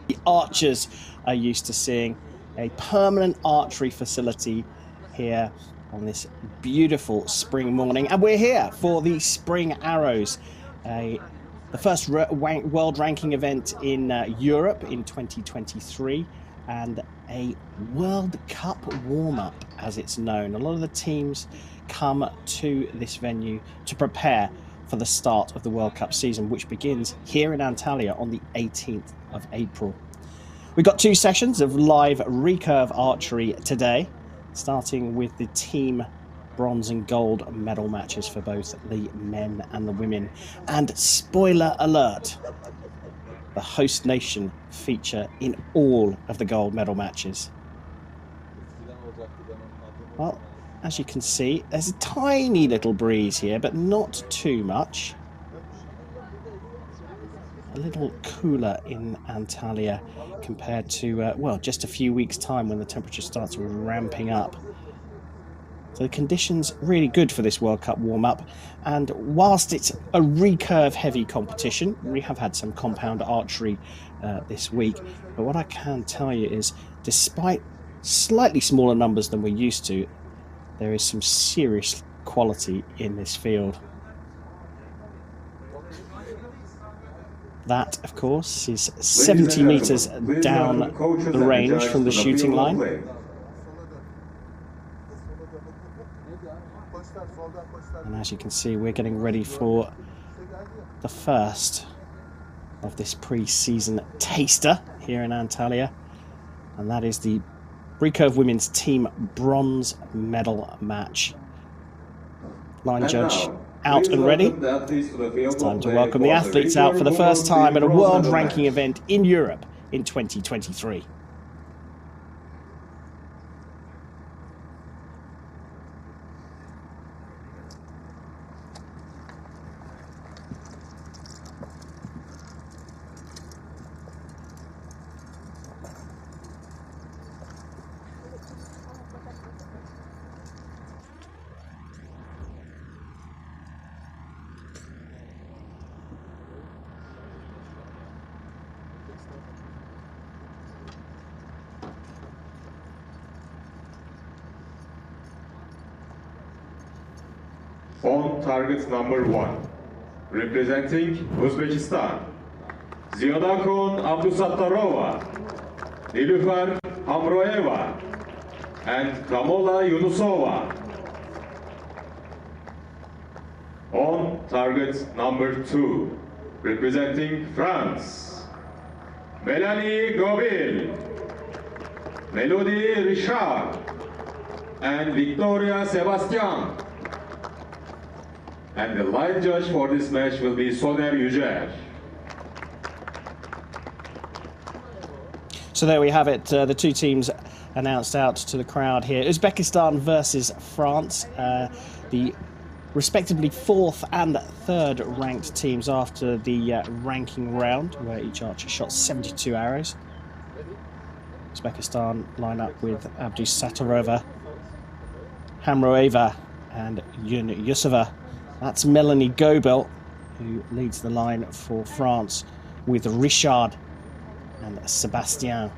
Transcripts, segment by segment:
The archers are used to seeing a permanent archery facility here on this beautiful spring morning. And we're here for the Spring Arrows, the first world ranking event in Europe in 2023, and a World Cup warm-up, as it's known. A lot of the teams come to this venue to prepare for the start of the World Cup season, which begins here in Antalya on the 18th of April. We've got 2 sessions of live recurve archery today, starting with the team bronze and gold medal matches for both the men and the women. And spoiler alert, the host nation feature in all of the gold medal matches. Well, as you can see, there's a tiny little breeze here, but not too much. A little cooler in Antalya compared to, well, just a few weeks' time when the temperature starts ramping up. So the conditions really good for this World Cup warm-up. And whilst it's a recurve-heavy competition, we have had some compound archery this week. But what I can tell you is, despite slightly smaller numbers than we're used to, there is some serious quality in this field. That, of course, is 70 metres down the range from the shooting line. And as you can see, we're getting ready for the first of this pre-season taster here in Antalya. And that is the Recurve Women's Team Bronze Medal Match. Line judge out and ready. It's time to welcome the athletes out for the first time at a world ranking event in Europe in 2023. On target number 1, representing Uzbekistan, Ziyodakon Abdusattarova, Nilüfer Hamroeva, and Kamola Yunusova. On target number 2, representing France, Mélanie Gobil, Melody Richard, and Victoria Sebastian. And the line judge for this match will be Soner Yücer. So there we have it, the 2 teams announced out to the crowd here. Uzbekistan versus France, the respectively 4th and 3rd ranked teams after the ranking round, where each archer shot 72 arrows. Uzbekistan line up with Abdusattarova, Hamroeva, and Yusova. That's Melanie Gobel, who leads the line for France, with Richard and Sebastien.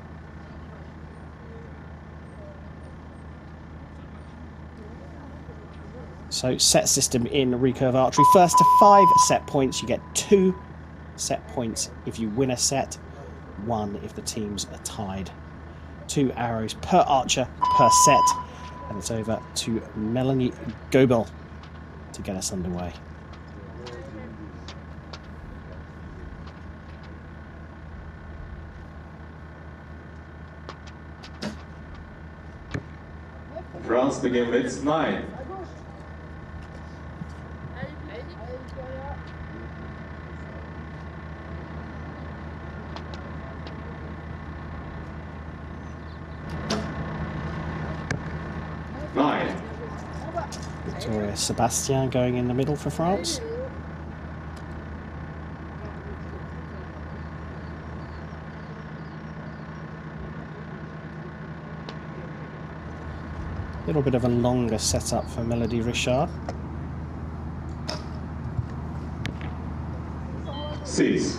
So set system in recurve archery. First to 5 set points, you get 2 set points if you win a set, 1 if the teams are tied. 2 arrows per archer per set, and it's over to Melanie Gobel to get us underway. France begin with 9. Victoria Sebastien going in the middle for France. A little bit of a longer setup for Melody Richard. 6.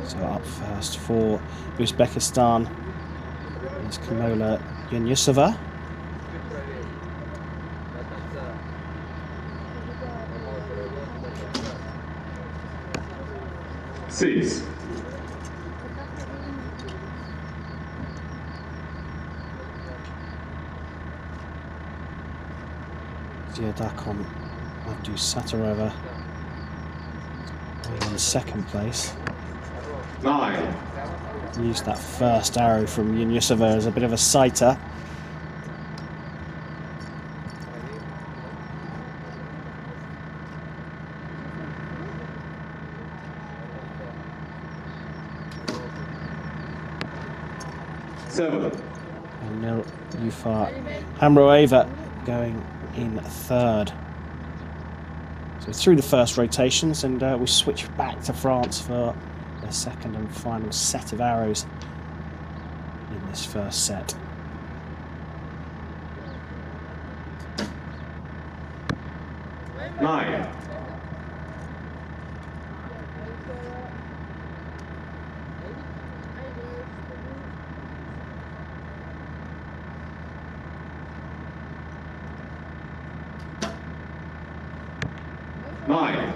So up first for Uzbekistan is Kamola Yunusova. Six. Ziadakon Abdu Satarova in second place. 9. Used that first arrow from Yunusova as a bit of a sighter. Seven. And Nil Ufar Hamroeva going in third. So through the first rotations, and we switch back to France for the second and final set of arrows in this first set. Nine. Nine.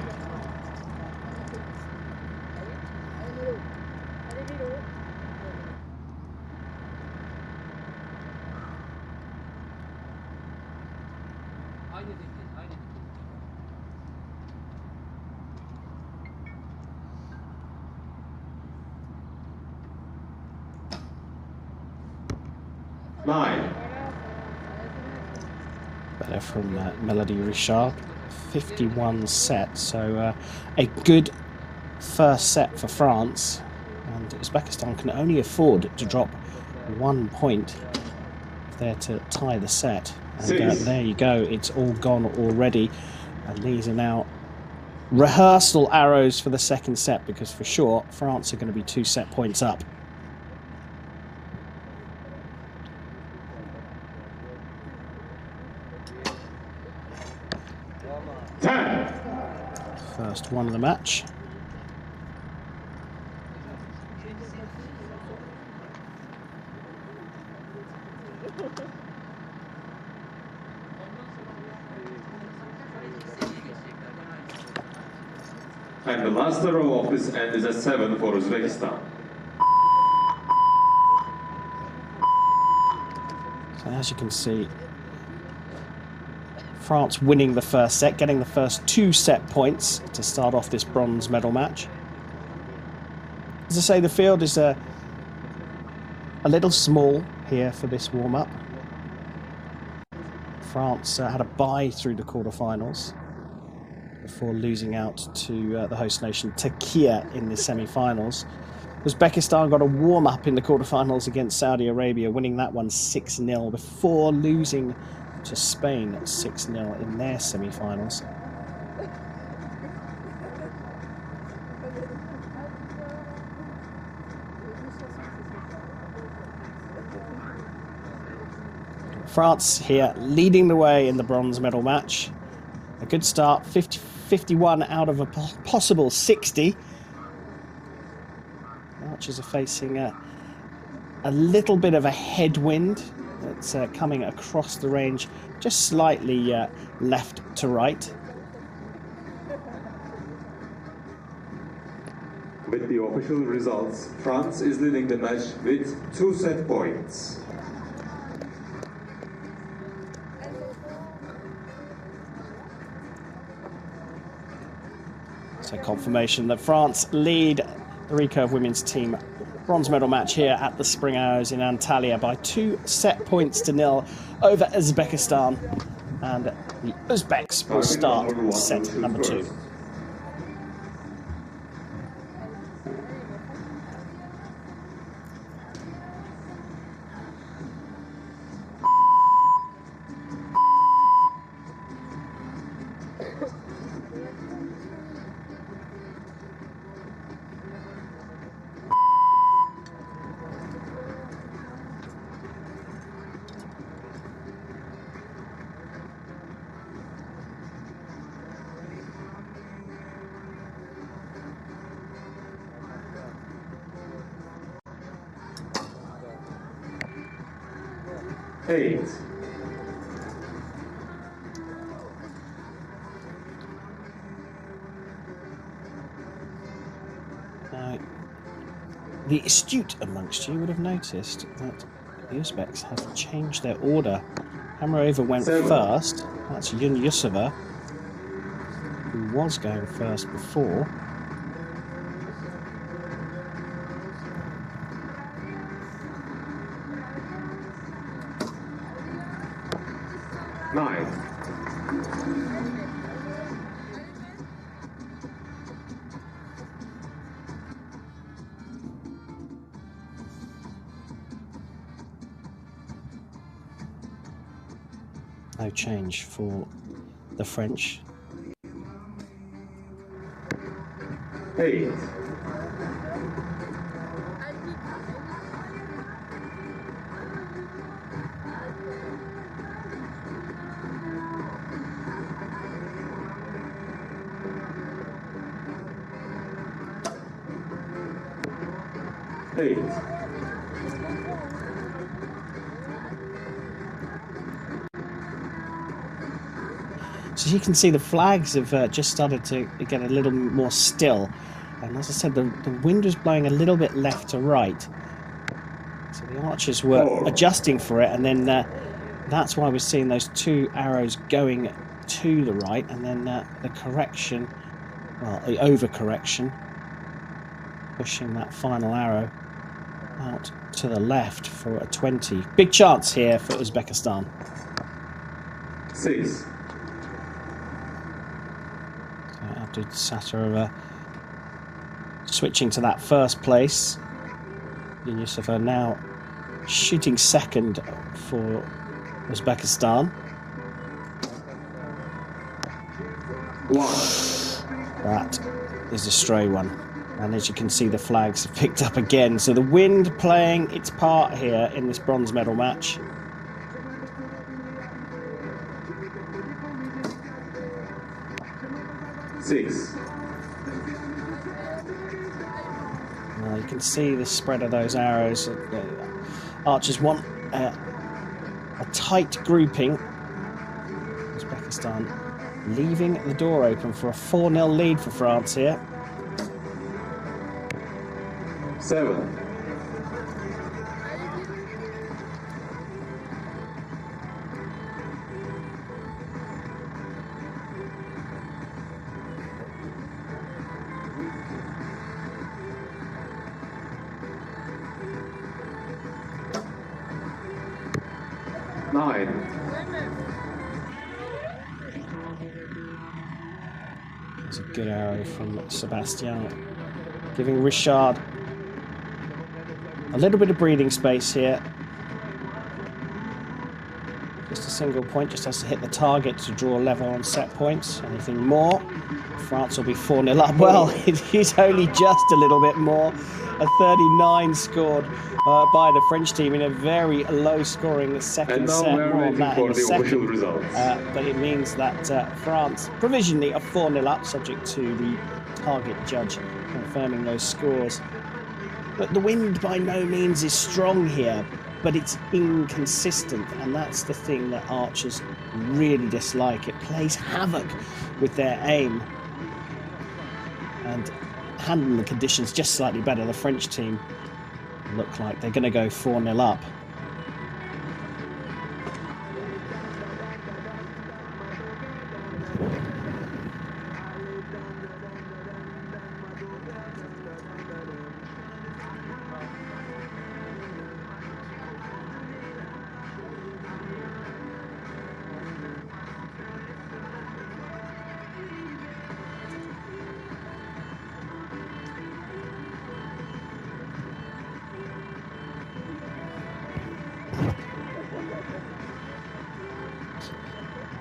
Nine. Better from Melody Richard. 51 set, so a good first set for France, and Uzbekistan can only afford to drop 1 point if they're to tie the set. And there you go, it's all gone already, and these are now rehearsal arrows for the second set, because for sure France are going to be 2 set points up. First one of the match. And the last row of this end is a 7 for Uzbekistan. So as you can see, France winning the first set, getting the first 2 set points to start off this bronze medal match. As I say, the field is a little small here for this warm-up. France had a bye through the quarterfinals before losing out to the host nation Turkey in the semi-finals. Uzbekistan got a warm-up in the quarterfinals against Saudi Arabia, winning that one 6-0 before losing to Spain 6-0 in their semi-finals. France here leading the way in the bronze medal match. A good start, 51 out of a possible 60. Archers are facing a little bit of a headwind that's coming across the range, just slightly left to right. With the official results, France is leading the match with 2 set points. So confirmation that France lead the Recurve women's team bronze medal match here at the Spring Arrows in Antalya by 2 set points to 0 over Uzbekistan, and the Uzbeks will start set number 2. 8. The astute amongst you would have noticed that the Uzbeks have changed their order. Hamarova went 7. first. That's Yusova, who was going first before. No change for the French. 8. So you can see the flags have just started to get a little more still. And as I said, the wind was blowing a little bit left to right. So the archers were adjusting for it, and then that's why we're seeing those two arrows going to the right, and then the correction, well, the overcorrection, pushing that final arrow out to the left for a 20. Big chance here for Uzbekistan. 6. So Sattarova switching to that first place. Yusova now shooting second for Uzbekistan. 1. That is a stray one. And as you can see, the flags have picked up again. So the wind playing its part here in this bronze medal match. You can see the spread of those arrows. Archers want a tight grouping. Uzbekistan leaving the door open for a 4-0 lead for France here. 7. 9. It's a good arrow from Sebastian, giving Richard a little bit of breathing space here. Just a single point, just has to hit the target to draw level on set points. Anything more, France will be 4-0 up. Well, he's only just a little bit more. A 39 scored by the French team in a very low-scoring second set. More on that in a second. But it means that France provisionally are 4-0 up, subject to the target judge confirming those scores. But the wind by no means is strong here, but it's inconsistent, and that's the thing that archers really dislike. It plays havoc with their aim. And handling the conditions just slightly better. The French team look like they're going to go 4-0 up.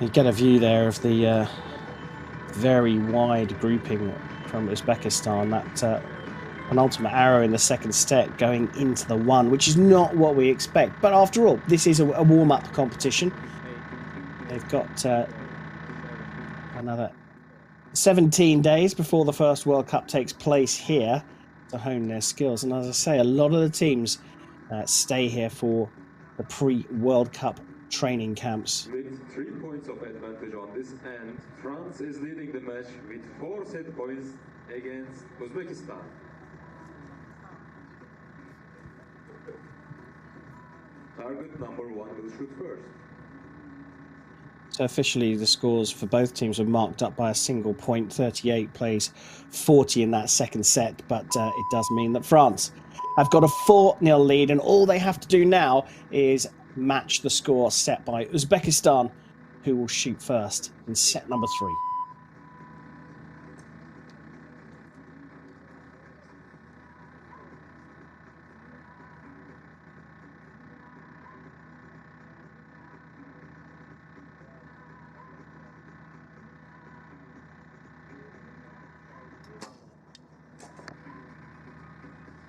You get a view there of the very wide grouping from Uzbekistan. That penultimate arrow in the second set going into the one, which is not what we expect. But after all, this is a warm-up competition. They've got another 17 days before the first World Cup takes place here to hone their skills. And as I say, a lot of the teams stay here for the pre-World Cup training camps. With 3 points of advantage on this end, France is leading the match with 4 set points against Uzbekistan. Target number 1 will shoot first. So officially the scores for both teams were marked up by a single point. 38 plays 40 in that second set, but it does mean that France have got a 4-0 lead, and all they have to do now is match the score set by Uzbekistan, who will shoot first in set number 3.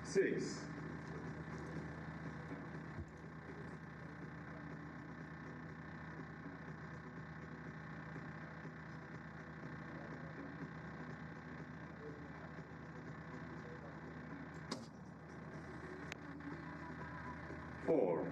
Six. Four.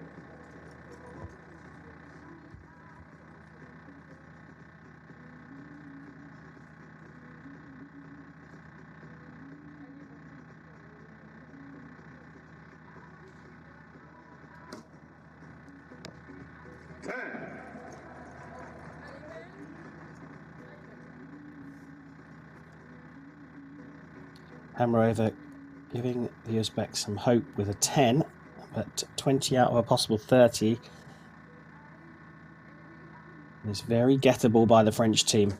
Hammer over, giving the Uzbeks some hope with a 10, but 20 out of a possible 30 is very gettable by the French team.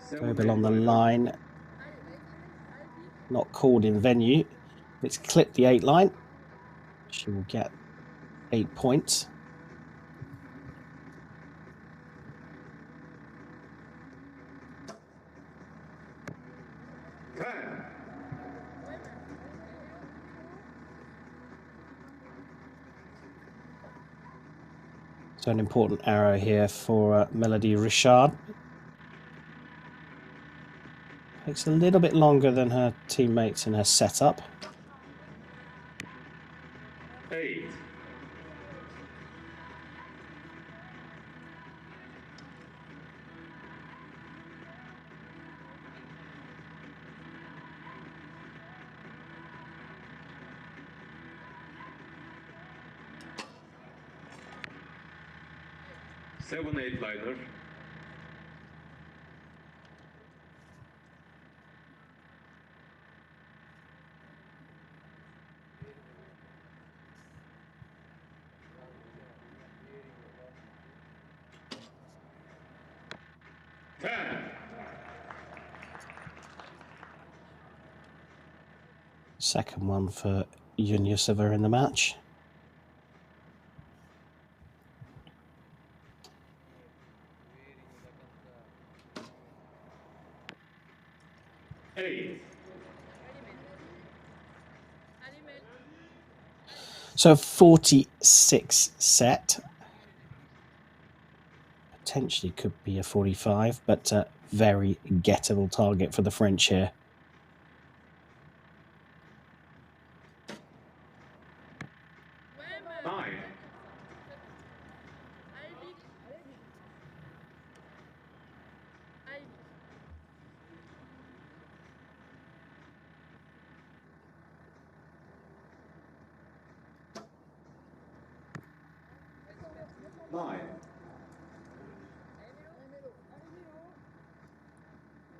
Gobel on the line, not called in venue. It's clipped the 8 line. She will get 8 points. So an important arrow here for Melody Richard. Takes a little bit longer than her teammates in her setup. 8. Seven 8-liner. Second one for Yunusova in the match. So 46 set. Potentially could be a 45, but a very gettable target for the French here.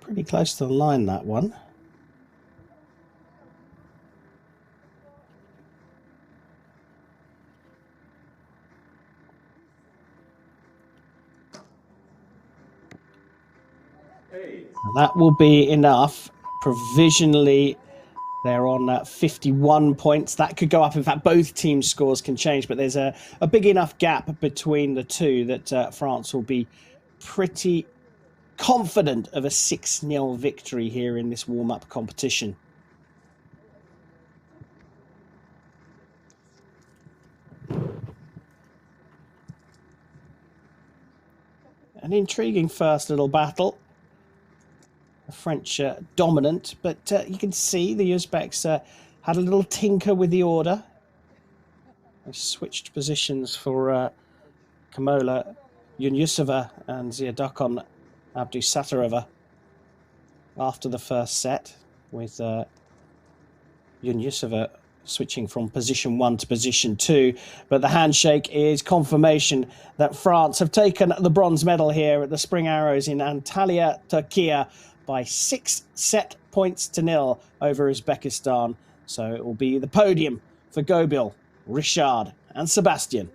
Pretty close to the line, that one. That will be enough. Provisionally, they're on 51 points. That could go up. In fact, both teams' scores can change, but there's a big enough gap between the two that France will be pretty confident of a 6-0 victory here in this warm-up competition. An intriguing first little battle. The French dominant, but you can see the Uzbeks had a little tinker with the order. They switched positions for Kamola Yunyusova and Ziadokon Abdusattorova after the first set, with Yunyusova switching from position 1 to position 2. But the handshake is confirmation that France have taken the bronze medal here at the Spring Arrows in Antalya, Turkey, by 6 set points to 0 over Uzbekistan. So it will be the podium for Gobil, Richard and Sebastian.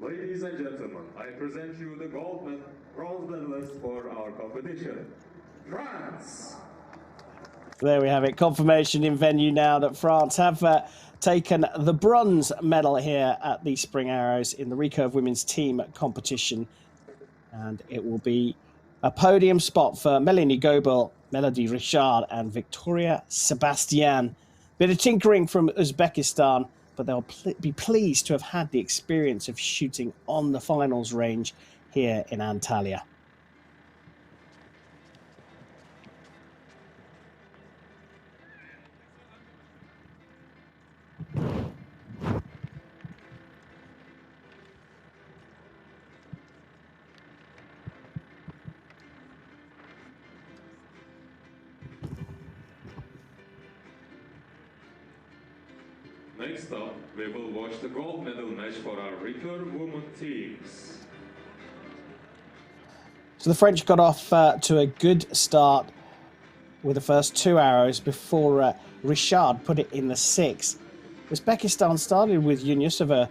Ladies and gentlemen, I present you the bronze medalists for our competition. France! There we have it. Confirmation in venue now that France have taken the bronze medal here at the Spring Arrows in the Recurve women's team competition. And it will be a podium spot for Melanie Gobil, Melody Richard and Victoria Sebastian. Bit of tinkering from Uzbekistan, but they'll be pleased to have had the experience of shooting on the finals range here in Antalya. Next up, we will watch the gold medal match for our Recurve women teams. So the French got off to a good start with the first 2 arrows before Richard put it in the 6th. Uzbekistan started with Yunyusova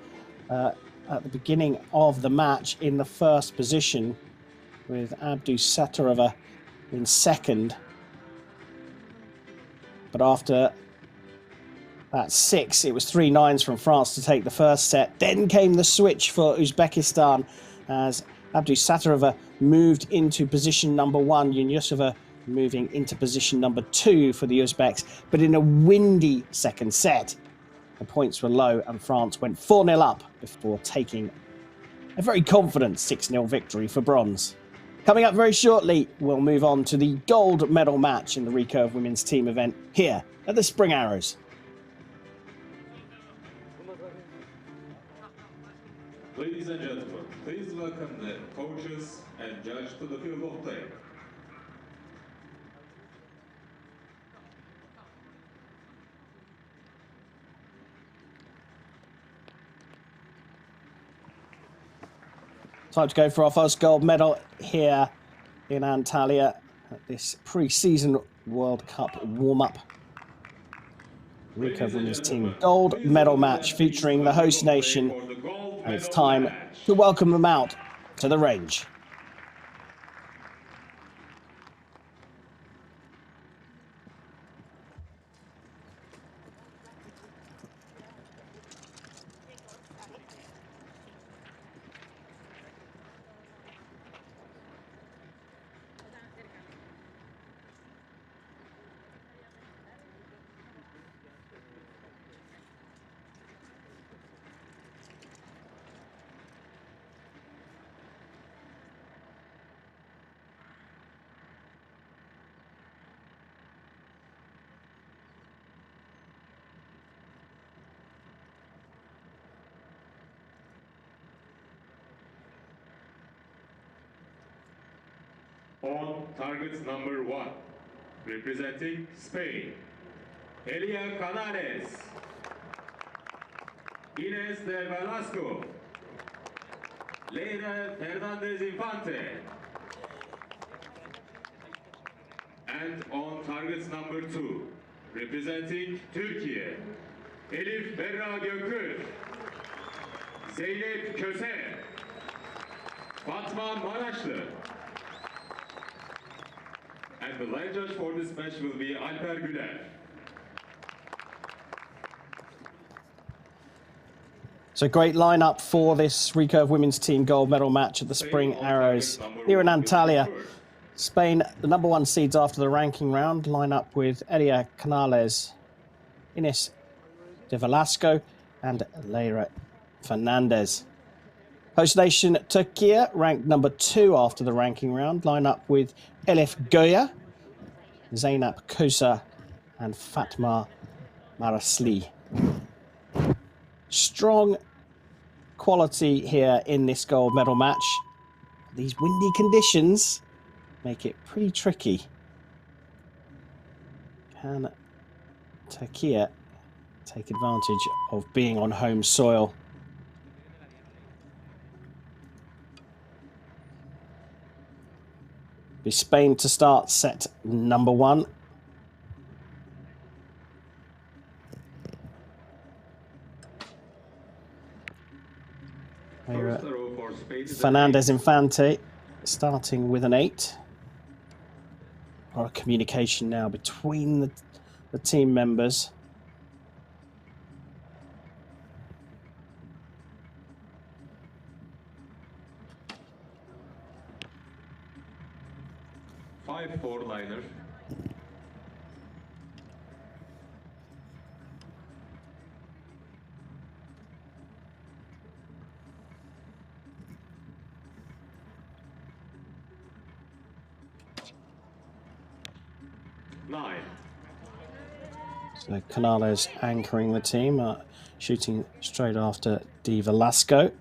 at the beginning of the match in the first position, with Abdusattorova in second. But after that 6, it was 3 9s from France to take the first set. Then came the switch for Uzbekistan as Abdusattorova moved into position number 1, Yunyusova moving into position number 2 for the Uzbeks. But in a windy second set, the points were low and France went 4-0 up before taking a very confident 6-0 victory for bronze. Coming up very shortly, we'll move on to the gold medal match in the Recurve women's team event here at the Spring Arrows. Ladies and gentlemen, please welcome the coaches and judge to the field of play. Time to go for our first gold medal here in Antalya at this pre-season World Cup warm-up. Recurve women's team gold medal match featuring the host nation. And it's time to welcome them out to the range. On targets number 1, representing Spain, Elia Canales, Ines del Velasco, Leila Fernandez Infante. And on targets number 2, representing Türkiye, Elif Berra Gökür, Zeynep Köse, Fatma Maraşlı. And the line judge for this match will be Alper Güler. So great lineup for this Recurve women's team gold medal match at the Spring Arrows here in Antalya. Spain, the number 1 seeds after the ranking round, line up with Elia Canales, Ines de Velasco, and Leira Fernandez. Host nation Turkey, ranked number 2 after the ranking round, line up with Elif Goya, Zeynep Kosa, and Fatma Marasli. Strong quality here in this gold medal match. These windy conditions make it pretty tricky. Can Turkey take advantage of being on home soil? Be Spain to start set number 1. Fernandez Infante starting with an 8. A lot of communication now between the team members. Four-liner. Nine. So Canales anchoring the team, shooting straight after De Velasco.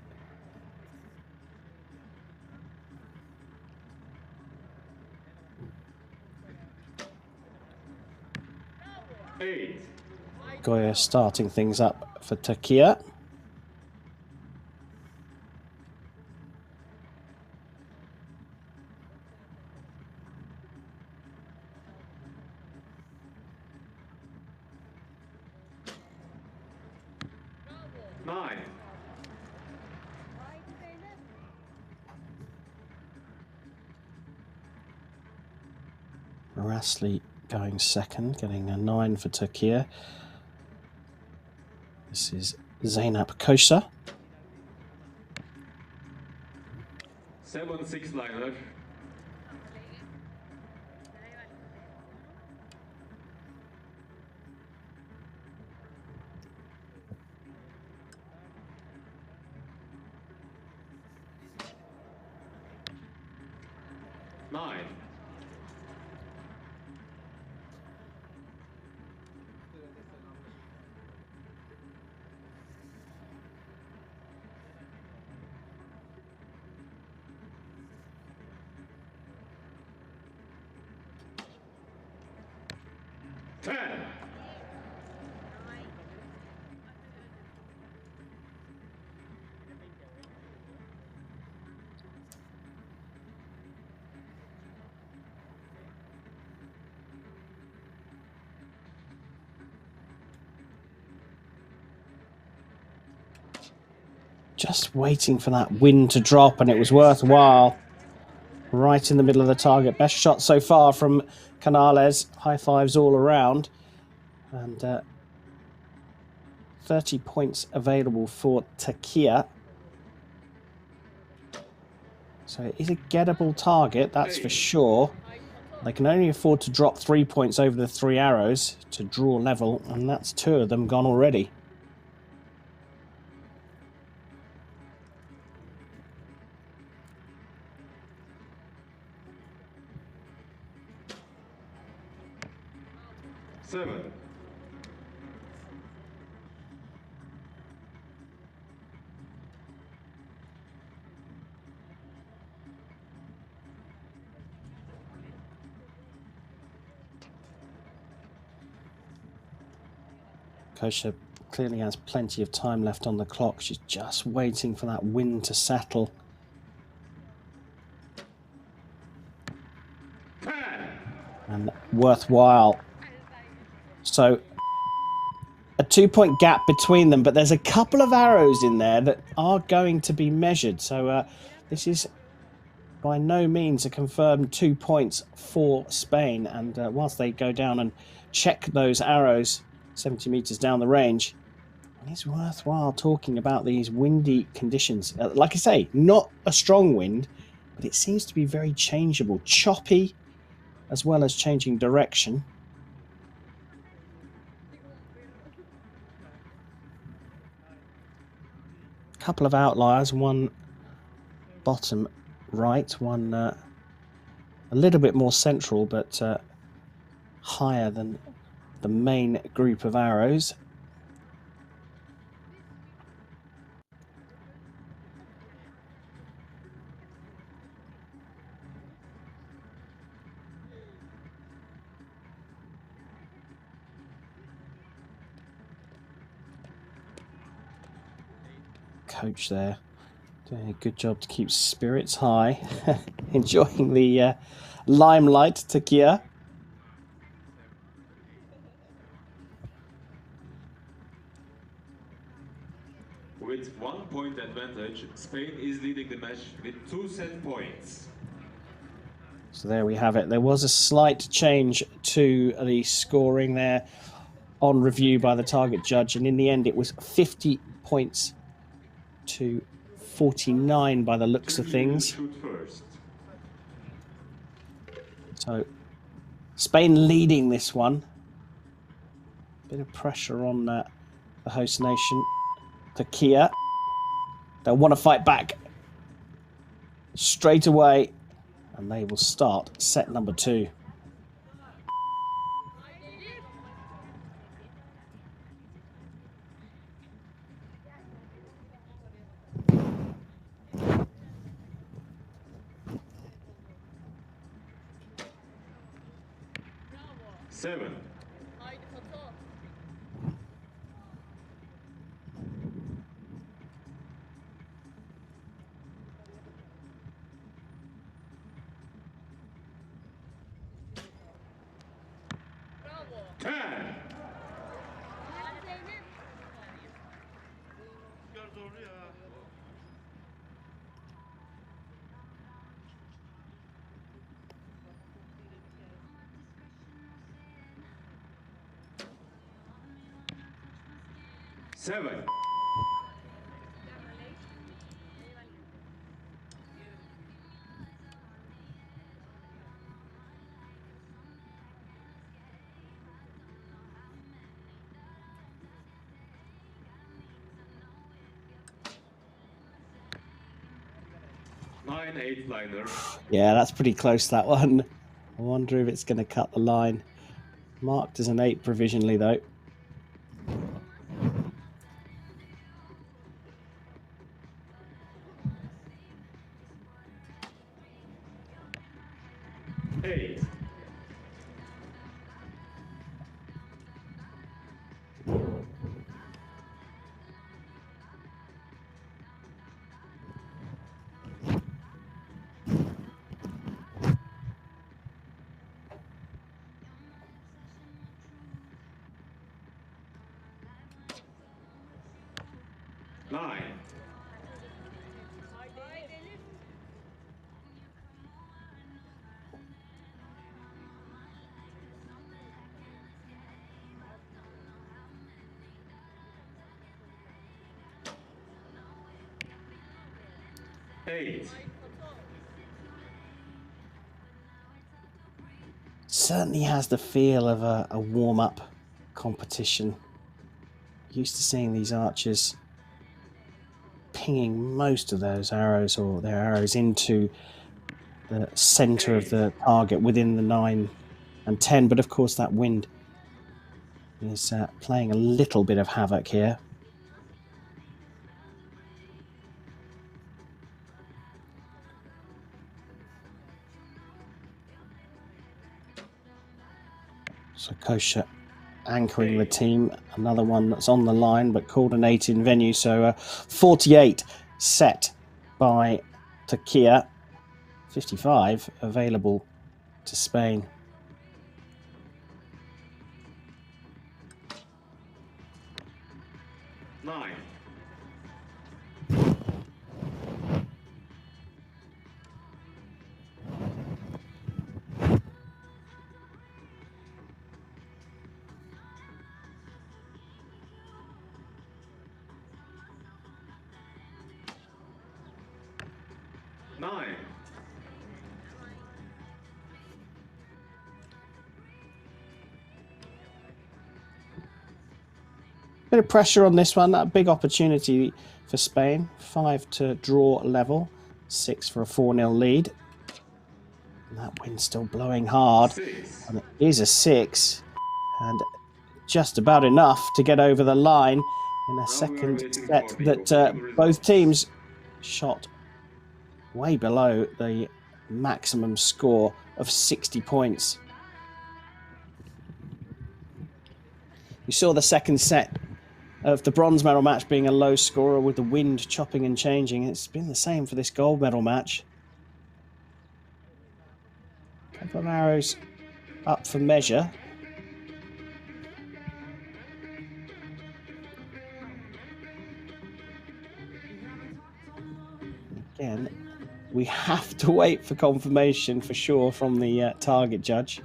Eight. Goya starting things up for Turkey. Nine. Marasli going second, getting a 9 for Turkey. This is Zeynep Kosa. 7 6-liner. Nine. Just waiting for that wind to drop, and it was worthwhile. Right in the middle of the target. Best shot so far from Canales. High fives all around. And 30 points available for Turkey. So it is a gettable target, that's for sure. They can only afford to drop 3 points over the 3 arrows to draw level, and that's 2 of them gone already. Seven. Kosha clearly has plenty of time left on the clock. She's just waiting for that wind to settle. And worthwhile. So a 2-point gap between them, but there's a couple of arrows in there that are going to be measured. So this is by no means a confirmed 2 points for Spain. And whilst they go down and check those arrows 70 meters down the range, it's worthwhile talking about these windy conditions. Like I say, not a strong wind, but it seems to be very changeable, choppy, as well as changing direction. A couple of outliers, one bottom right, one a little bit more central, but higher than the main group of arrows. Coach there doing a good job to keep spirits high, enjoying the limelight to Kia. With 1 point advantage, Spain is leading the match with 2 set points. So there we have it. There was a slight change to the scoring there on review by the target judge, and in the end it was 50 points to 49 by the looks of things. So Spain leading this one. Bit of pressure on the host nation. Turkey. They'll want to fight back straight away, and they will start set number 2. Seven. 10. Seven. 9-8 liner. Yeah, that's pretty close, that one. I wonder if it's going to cut the line. Marked as an 8 provisionally, though. Eight. 9. 8. Certainly has the feel of a warm-up competition. Used to seeing these archers pinging most of those arrows, or their arrows, into the center of the target within the 9 and 10, but of course that wind is playing a little bit of havoc here. So Kosha anchoring the team, another one that's on the line but called an 8 in venue. So 48 set by Turkey, 55 available to Spain. Nine. 9. Bit of pressure on this one. A big opportunity for Spain. 5 to draw level. 6 for a 4-0 lead. And that wind's still blowing hard. And it is a 6. And just about enough to get over the line in a second set that both teams shot way below the maximum score of 60 points. We saw the second set of the bronze medal match being a low scorer with the wind chopping and changing. It's been the same for this gold medal match. A couple of arrows up for measure. Again, we have to wait for confirmation for sure from the target judge.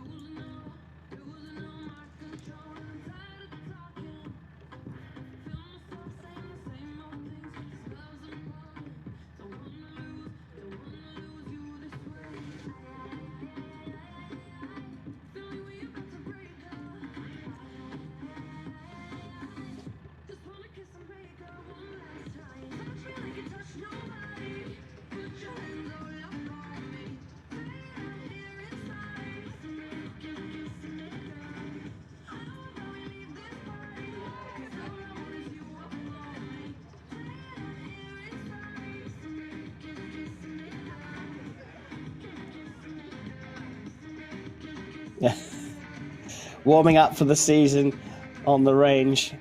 Yeah. Warming up for the season on the range,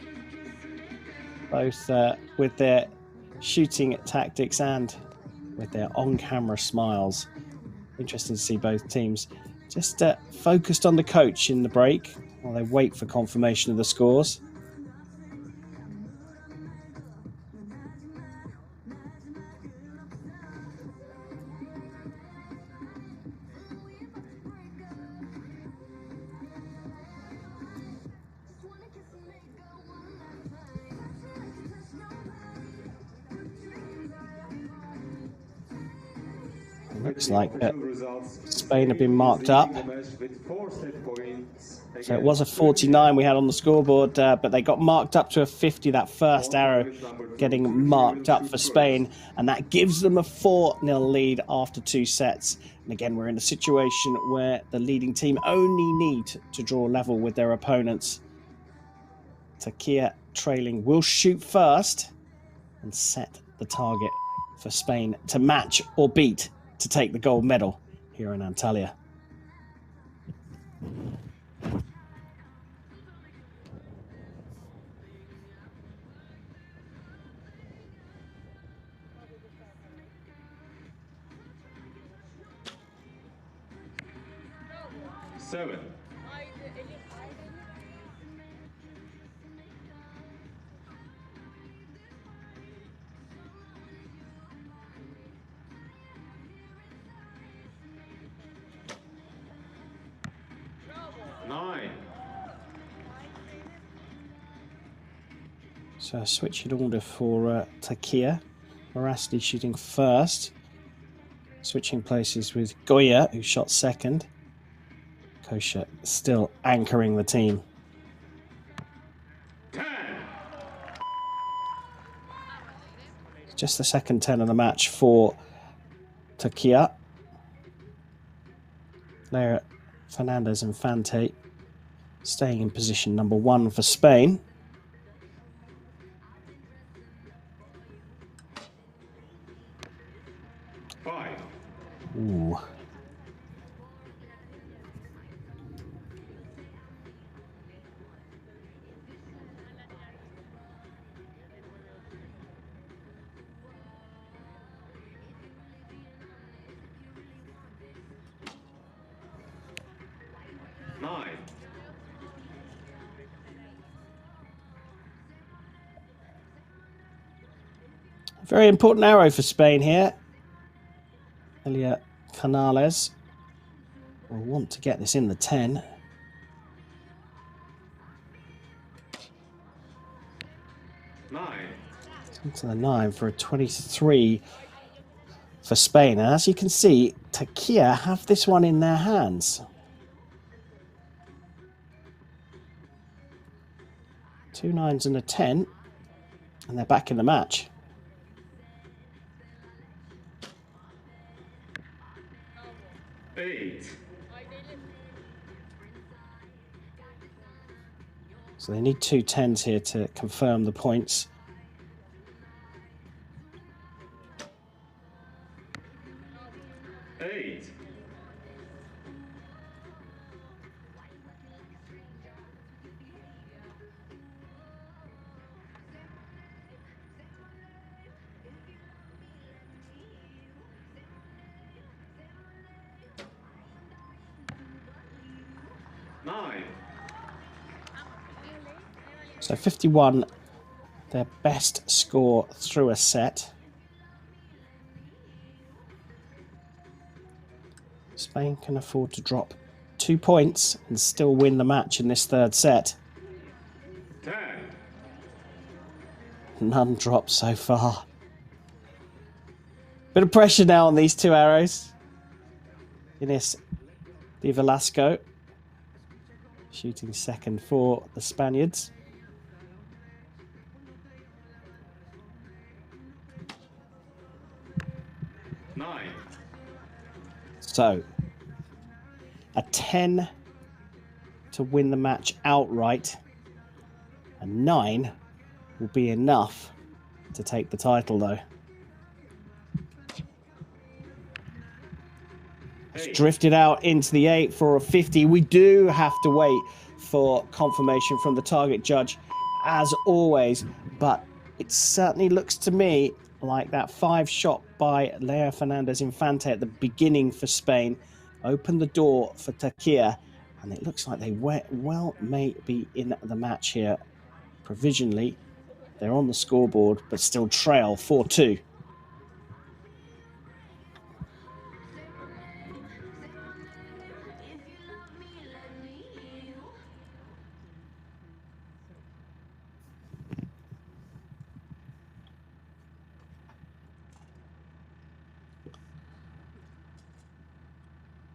both with their shooting tactics and with their on-camera smiles. Interesting to see both teams just focused on the coach in the break while they wait for confirmation of the scores. Looks like Spain have been marked up. So it was a 49 we had on the scoreboard, but they got marked up to a 50. That first arrow getting marked up for Spain, and that gives them a 4-0 lead after 2 sets. And again, we're in a situation where the leading team only need to draw level with their opponents. Turkey trailing will shoot first and set the target for Spain to match or beat to take the gold medal here in Antalya. Seven. 9. So switch in order for Turkey. Marasli shooting first. Switching places with Goya, who shot second. Kosha still anchoring the team. 10. Just the second 10 of the match for Turkey. There, Fernandez and Fante staying in position number 1 for Spain. Ooh. Very important arrow for Spain here. Elia Canales will want to get this in the 10. Into the 9 for a 23 for Spain. And as you can see, Turkey have this one in their hands. 2 9s and a 10, and they're back in the match. Eight. So they need 2 10s here to confirm the points. Eight. Nine. So 51, their best score through a set. Spain can afford to drop 2 points and still win the match in this third set. 10. None dropped so far. Bit of pressure now on these 2 arrows. Ines Di Velasco shooting second for the Spaniards. Nine. So, a 10 to win the match outright. A 9 will be enough to take the title, though. It's drifted out into the 8 for a 50. We do have to wait for confirmation from the target judge, as always. But it certainly looks to me like that 5 shot by Leo Fernandez Infante at the beginning for Spain opened the door for Turkey, and it looks like they well may be in the match here. Provisionally, they're on the scoreboard, but still trail 4-2.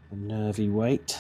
A nervy wait.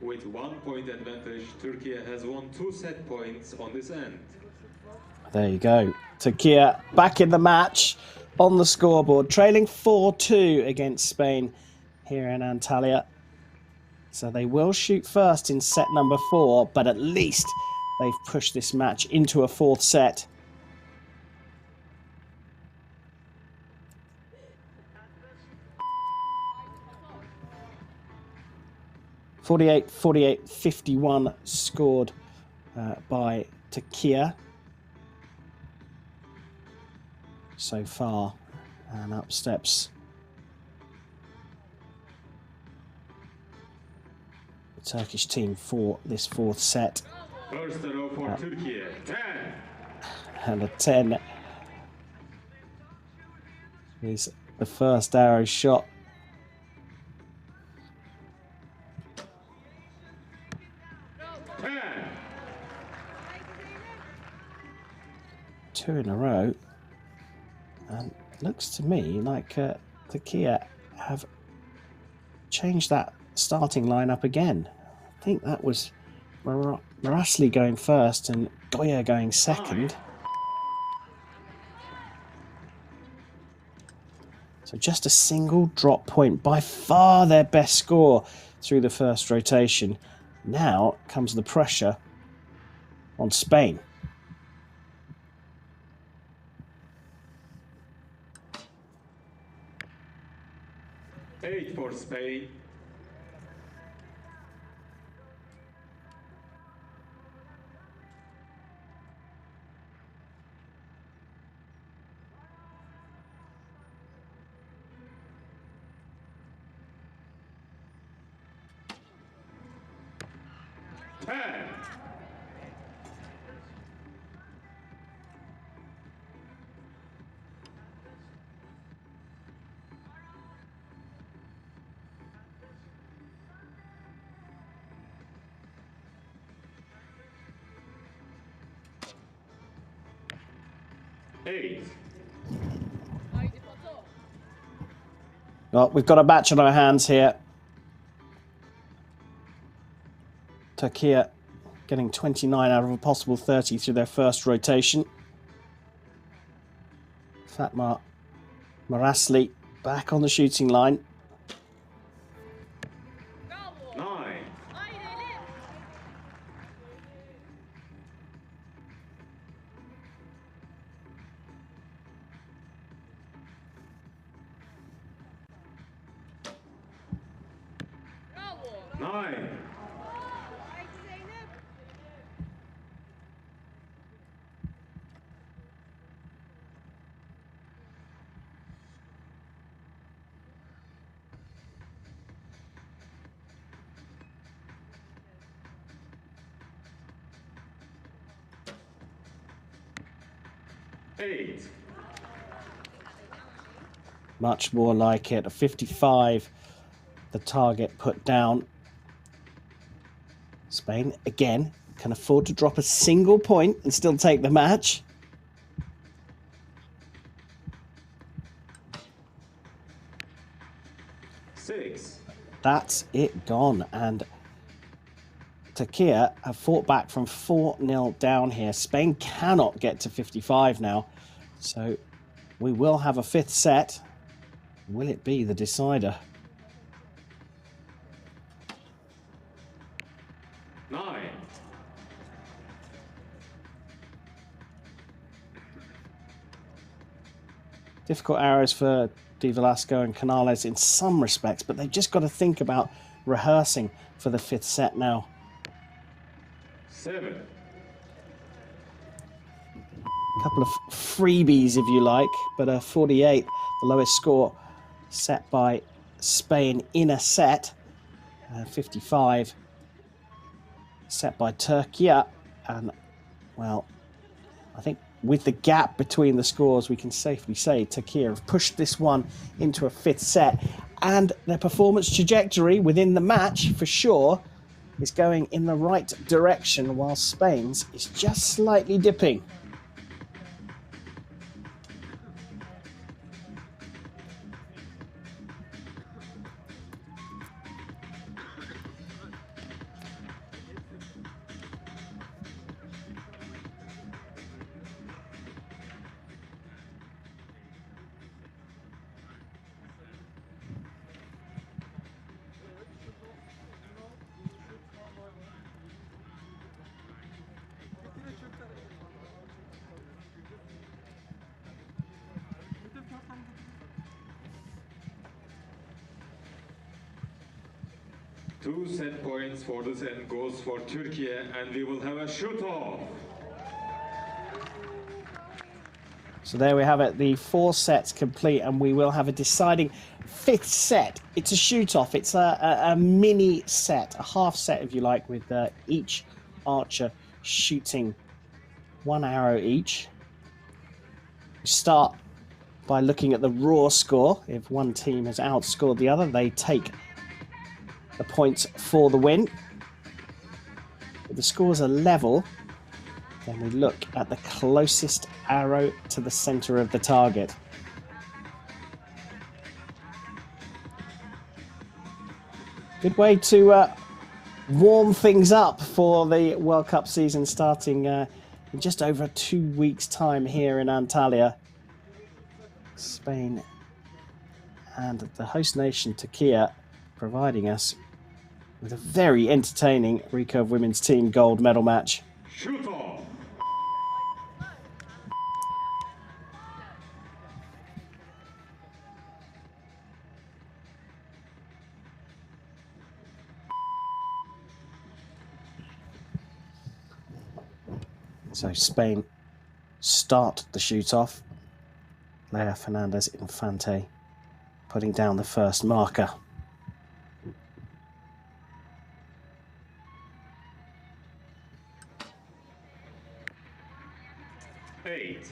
With 1 point advantage, Turkey has won 2 set points on this end. There you go. Turkey back in the match on the scoreboard, trailing 4-2 against Spain here in Antalya. So they will shoot first in set number 4, but at least they've pushed this match into a 4th set. (48-48, 51) scored by Turkey so far, and up steps the Turkish team for this 4th set. First arrow for Turkey. 10. And a 10 is the first arrow shot. Two in a row, and it looks to me like Turkey have changed that starting lineup again. I think that was Marasli going first and Goya going second. So just a single drop point, by far their best score through the first rotation. Now comes the pressure on Spain. Eight for Spain. 8. Well, we've got a match on our hands here. Turkey getting 29 out of a possible 30 through their first rotation. Fatma Marasli back on the shooting line. 9. Nine. Eight. Much more like it. A 55, the target put down. Spain, again, can afford to drop a single point and still take the match. Six. That's it gone. And Turkey have fought back from 4-0 down here. Spain cannot get to 55 now. So we will have a fifth set. Will it be the decider? 9. Difficult arrows for Di Velasco and Canales in some respects, but they've just got to think about rehearsing for the fifth set now. 7. A couple of freebies, if you like, but a 48, the lowest score set by Spain in a set. 55 set by Turkey. And, well, I think with the gap between the scores, we can safely say Turkey have pushed this one into a fifth set. And their performance trajectory within the match, for sure, is going in the right direction, while Spain's is just slightly dipping. Two set points for the set goes for Turkey, and we will have a shoot-off. So there we have it, the 4 sets complete, and we will have a deciding fifth set. It's a shoot-off. It's a mini set, a half set, if you like, with each archer shooting 1 arrow each. We start by looking at the raw score. If one team has outscored the other, they take the points for the win. If the scores are level, then we look at the closest arrow to the center of the target. Good way to warm things up for the World Cup season starting in just over 2 weeks' time here in Antalya. Spain and the host nation, Turkey, providing us with a very entertaining Recurve women's team gold medal match. Shoot off. So Spain start the shoot-off. Lea Fernandez Infante putting down the first marker. Eight.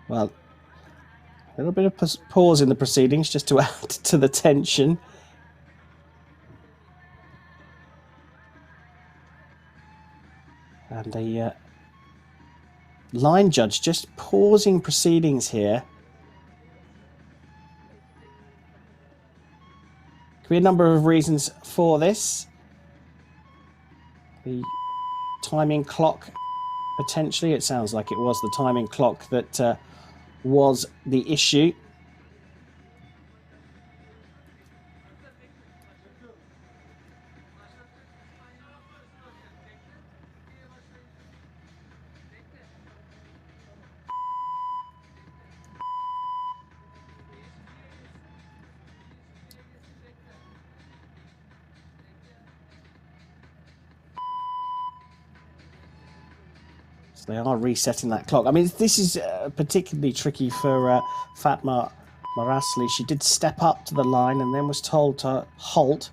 Well, a little bit of pause in the proceedings just to add to the tension. And a line judge just pausing proceedings here. Could be a number of reasons for this. The timing clock, potentially. It sounds like it was the timing clock that was the issue. So they are resetting that clock. I mean, this is particularly tricky for Fatma Marasli. She did step up to the line and then was told to halt.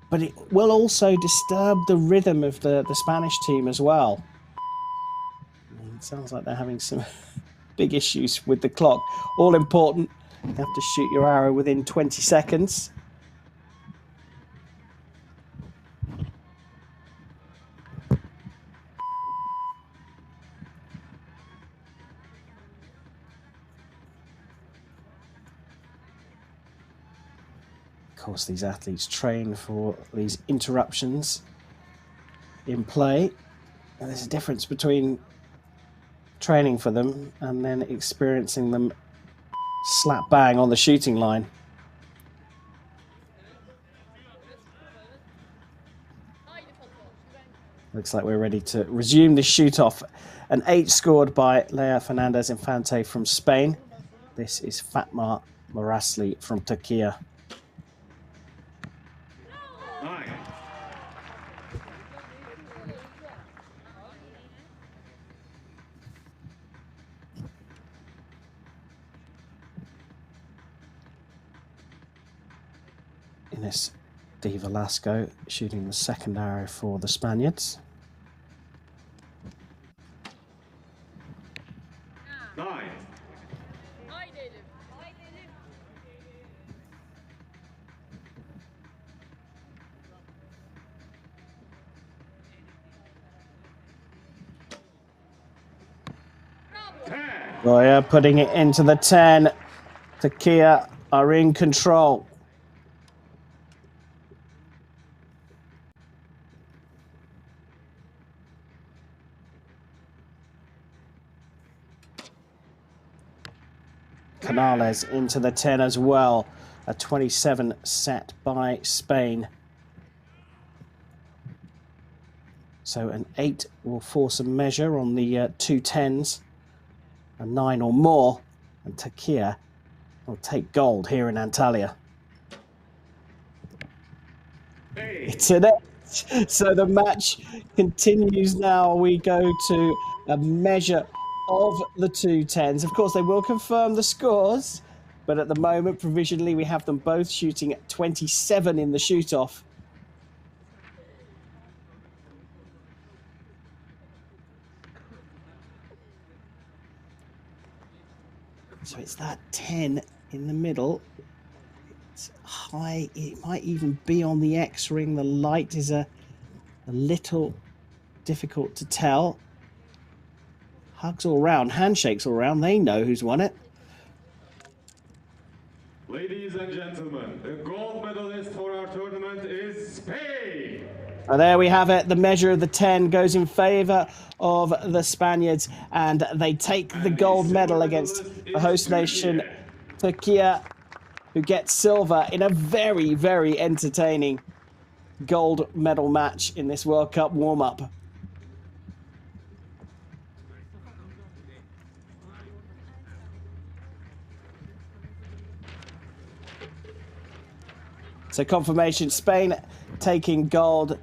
But it will also disturb the rhythm of the Spanish team as well. It sounds like they're having some big issues with the clock. All important, you have to shoot your arrow within 20 seconds. Of course, these athletes train for these interruptions in play. And there's a difference between training for them and then experiencing them slap bang on the shooting line. Looks like we're ready to resume the shoot-off. An 8 scored by Leia Fernandez Infante from Spain. This is Fatma Marasli from Turkey. Ines de Velasco shooting the second arrow for the Spaniards. Goya putting it into the 10. Turkey are in control. Canales into the 10 as well. A 27 set by Spain. So an 8 will force a measure on the 2 10s. A 9 or more. And Turkey will take gold here in Antalya. It's an 8. So the match continues now. We go to a measure of the 2 10s. Of course, they will confirm the scores, but at the moment, provisionally, we have them both shooting at 27 in the shoot-off. So it's that 10 in the middle. It's high. It might even be on the X ring. The light is a little difficult to tell. Hugs all round, handshakes all round. They know who's won it. Ladies and gentlemen, the gold medalist for our tournament is Spain. And there we have it. The measure of the 10 goes in favour of the Spaniards, and they take the gold medal against the host nation, Turkey, who gets silver in a very, very entertaining gold medal match in this World Cup warm-up. So confirmation, Spain taking gold,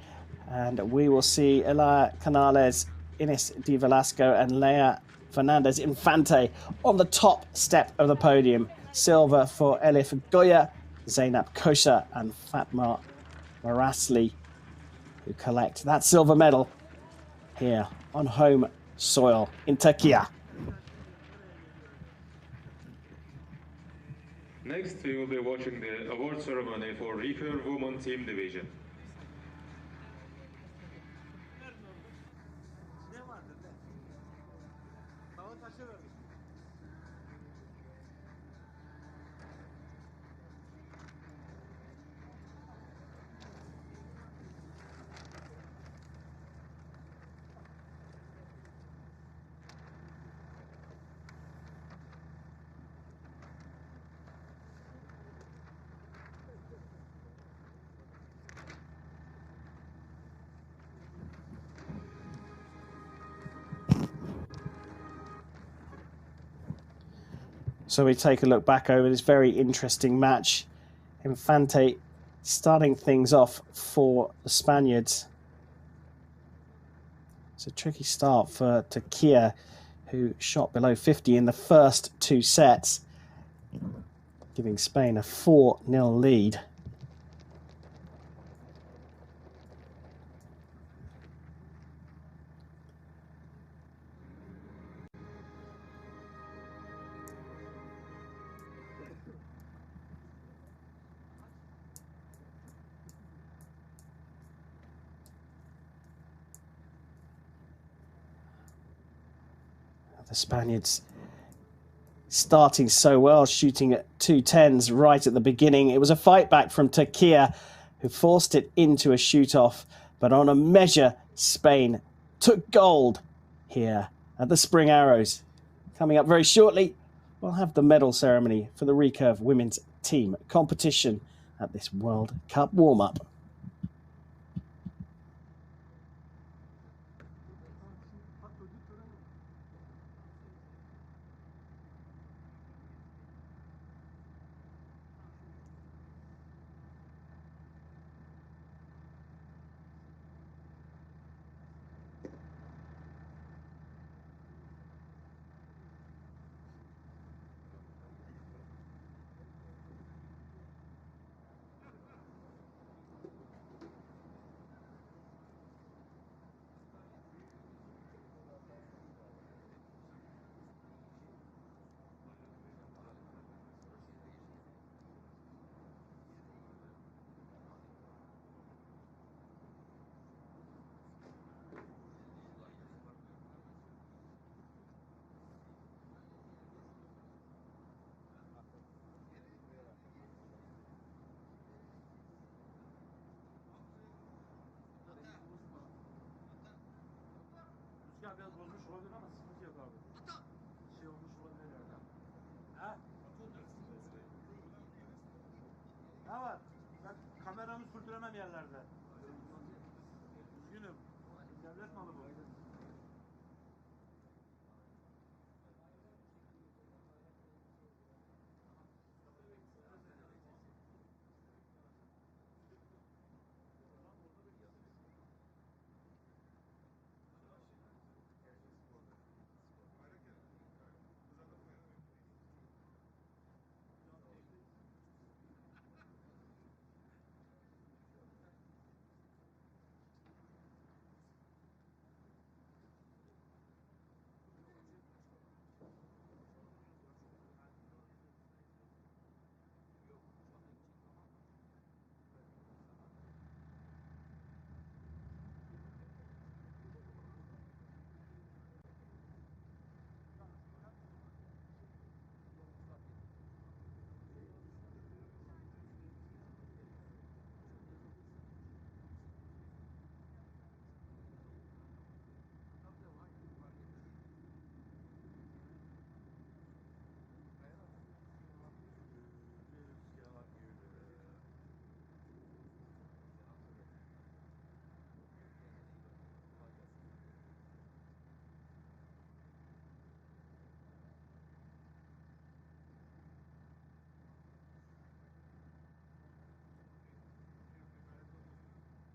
and we will see Elia Canales, Ines de Velasco and Leia Fernandez Infante on the top step of the podium. Silver for Elif Goya, Zeynep Kosa and Fatma Marasli, who collect that silver medal here on home soil in Turkey. Next, we will be watching the award ceremony for Recurve Women Team Division. So we take a look back over this very interesting match. Infante starting things off for the Spaniards. It's a tricky start for Turkiye, who shot below 50 in the first two sets, giving Spain a 4-0 lead. The Spaniards starting so well, shooting at 210s right at the beginning. It was a fight back from Turkiye, who forced it into a shoot-off. But on a measure, Spain took gold here at the Spring Arrows. Coming up very shortly, we'll have the medal ceremony for the Recurve women's team competition at this World Cup warm-up. Biraz bozmuş olabilir ama sıkıntı yok abi. Şey olmuş olabilir yani. Ha? Ne var? Ben kameramı sürdüremem yerlerde. Üzgünüm. Devlet malı bu.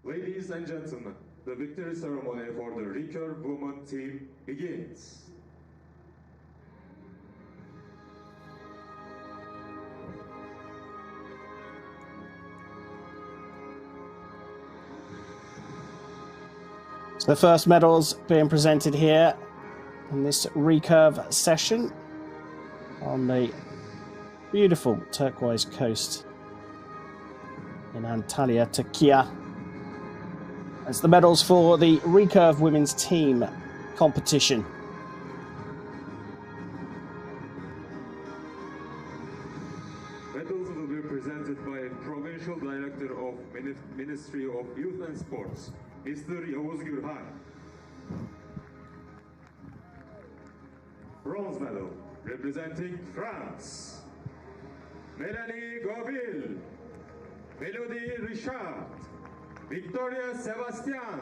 Ladies and gentlemen, the victory ceremony for the Recurve Women Team begins. So the first medals being presented here in this recurve session on the Beautiful turquoise coast in Antalya, Turkey. That's the medals for the recurve women's team competition. Medals will be presented by Provincial Director of Ministry of Youth and Sports, Mr. Yavuz Gürhan. Bronze medal, representing France, Melanie Gobil, Melody Richard, Victoria Sebastian.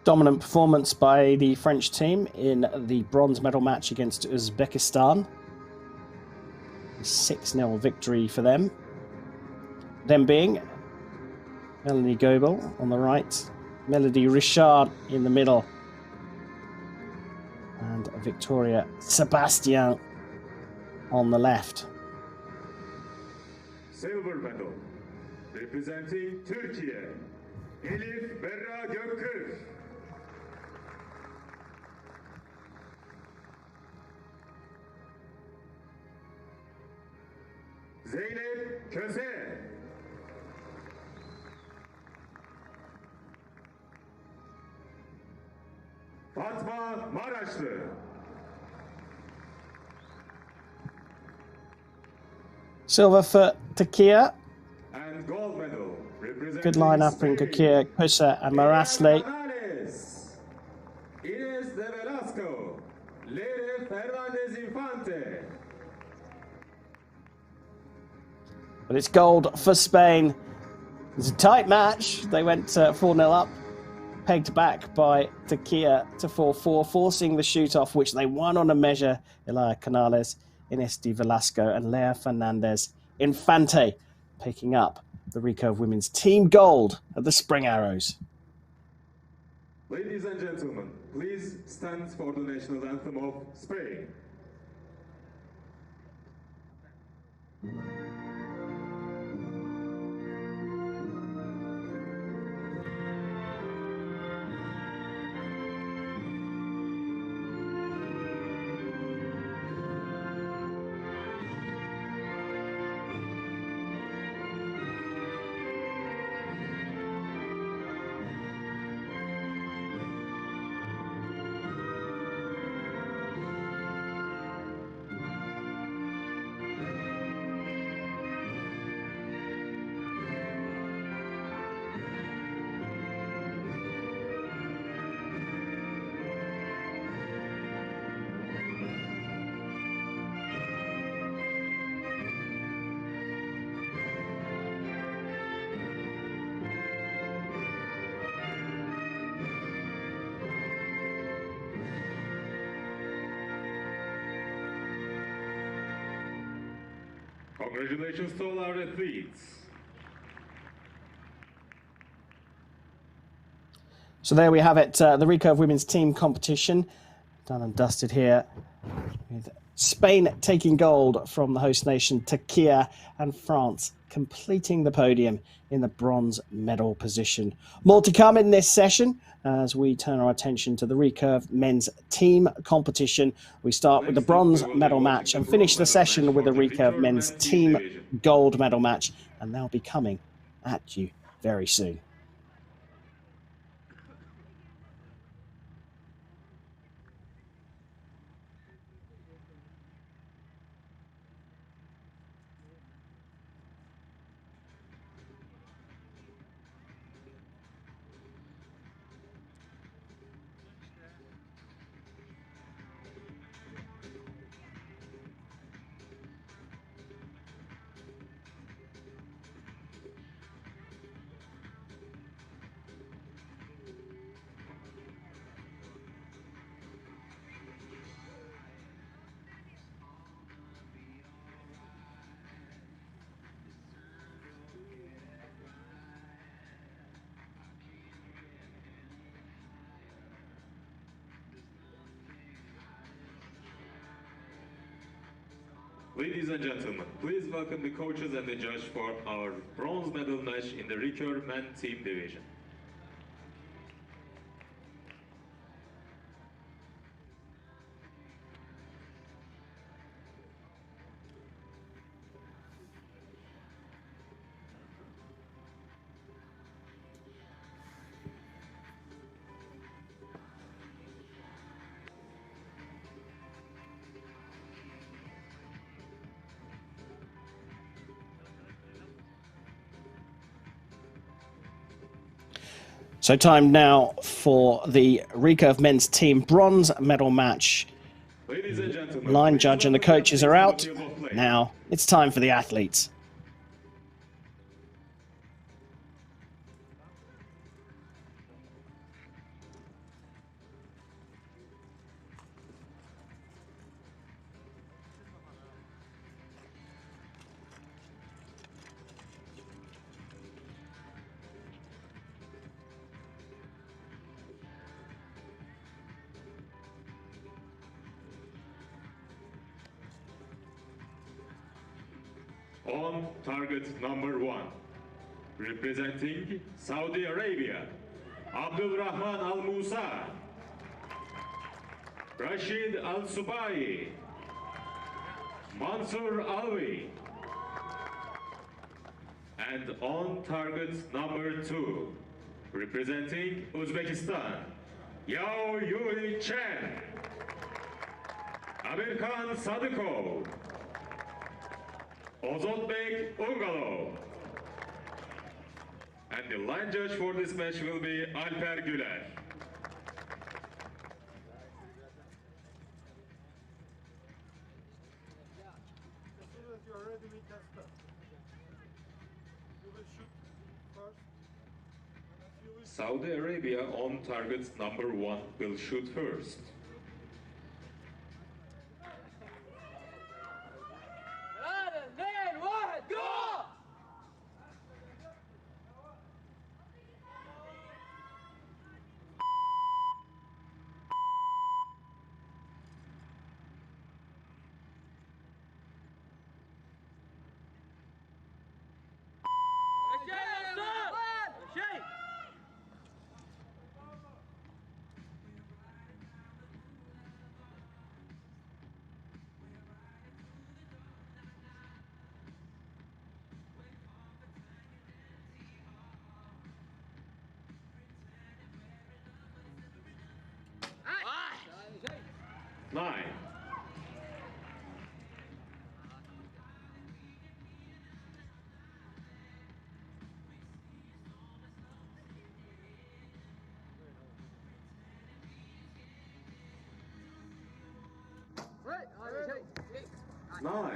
Dominant performance by the French team in the bronze medal match against Uzbekistan. 6-0 victory for them. Them being Melanie Goebel on the right, Melody Richard in the middle, and Victoria Sebastian on the left. Silver medal, representing Türkiye, Elif Berra Gökkır. Zeynep Köse. Fatma Maraşlı. Silver for Turkey. And gold medal, representing Good lineup in Turkey, Kusa and Marasli. Ines de Velasco, Lere Fernandez Infante. But it's gold for Spain. It's a tight match. They went 4-0 up, pegged back by Turkey to 4-4, forcing the shoot-off, which they won on a measure. Elia Canales, Ines de Velasco and Lea Fernandez Infante picking up the recurve women's team gold at the Spring Arrows. Ladies and gentlemen, please stand for the national anthem of Spain. Congratulations to all our athletes. So there we have it, the recurve women's team competition. Done and dusted here, with Spain taking gold from the host nation Turkey and France completing the podium in the bronze medal position. More to come in this session as we turn our attention to the recurve men's team competition. We start with the bronze medal match and finish the session with the recurve men's team gold medal match, and they'll be coming at you very soon. Ladies and gentlemen, please welcome the coaches and the judge for our bronze medal match in the recurve men team division. So time now for the Recurve men's team bronze medal match. Ladies and gentlemen, Line please judge and the welcome coaches are athletes out. to the field of play. Now it's time for the athletes. On target number 1, representing Saudi Arabia, Abdulrahman Al Musa, Rashid Al Subai, Mansur Alvi, and on target number 2, representing Uzbekistan, Yao Yuri Chen, Amirkan Sadıkov, Ozotbek Ungalov. And the line judge for this match will be Alper Güler. As soon as you are ready, we can start. You will shoot first. You will Saudi Arabia on target number 1 will shoot first. Nine. Nine.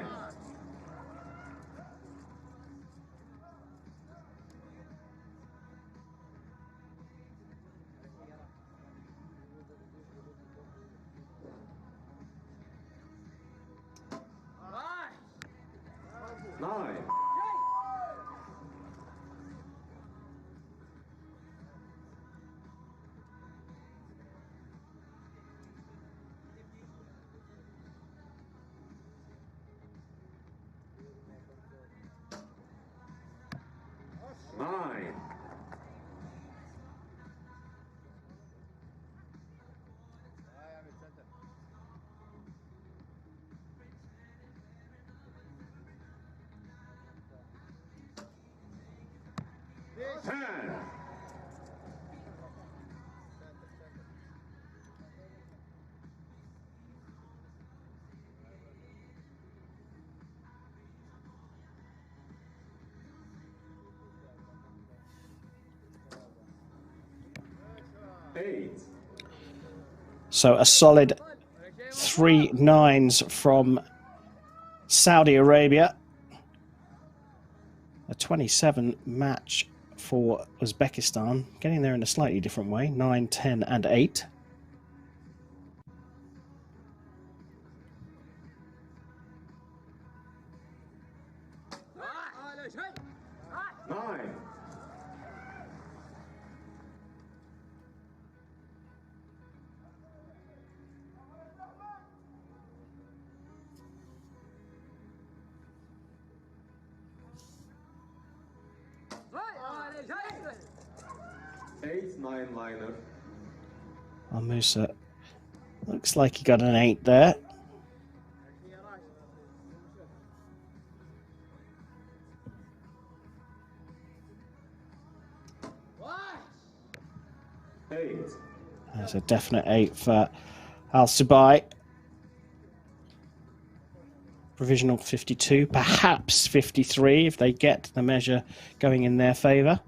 Nine. 9. 10. 8. So a solid 3 9s from Saudi Arabia. A 27 match for Uzbekistan, getting there in a slightly different way, 9, 10 and 8. Nine. 8-9 liner. Musa looks like he got an 8 there. There's a definite 8 for Al Subai. Provisional 52, perhaps 53 if they get the measure going in their favour.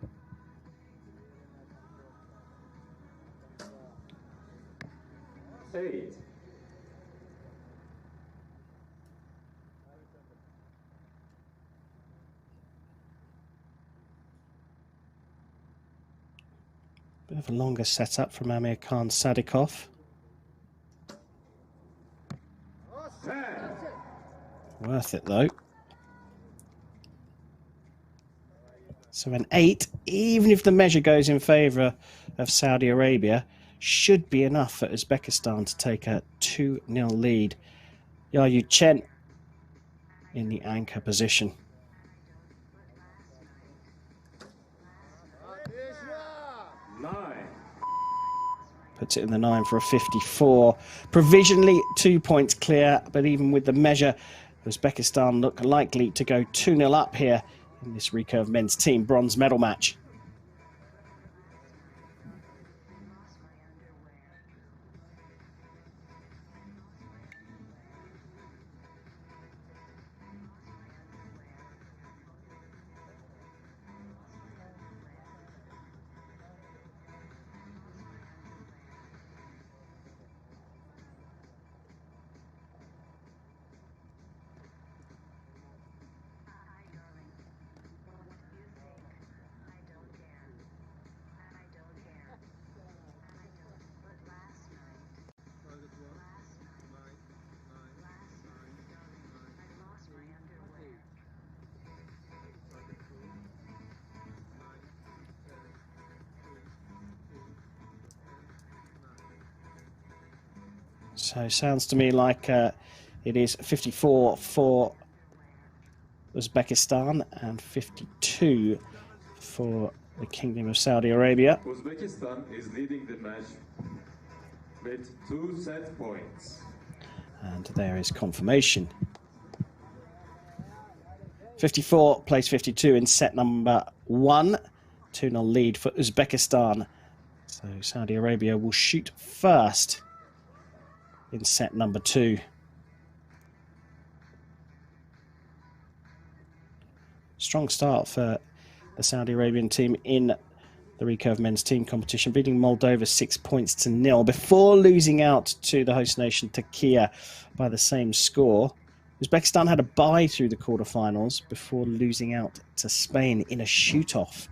8. Bit of a longer setup from Amir Khan Sadikov. 10. Worth it though. So an 8, even if the measure goes in favour of Saudi Arabia, should be enough for Uzbekistan to take a 2-0 lead. Yayu Chen in the anchor position. Puts it in the 9 for a 54. Provisionally 2 points clear, but even with the measure, Uzbekistan look likely to go 2-0 up here in this recurve men's team bronze medal match. So sounds to me like it is 54 for Uzbekistan and 52 for the Kingdom of Saudi Arabia. Uzbekistan is leading the match with 2 set points. And there is confirmation. 54 plays 52 in set number 1. 2-0 lead for Uzbekistan. So Saudi Arabia will shoot first in set number 2. Strong start for the Saudi Arabian team in the recurve men's team competition, beating Moldova 6 points to 0 before losing out to the host nation Turkey by the same score. Uzbekistan had a bye through the quarterfinals before losing out to Spain in a shoot-off.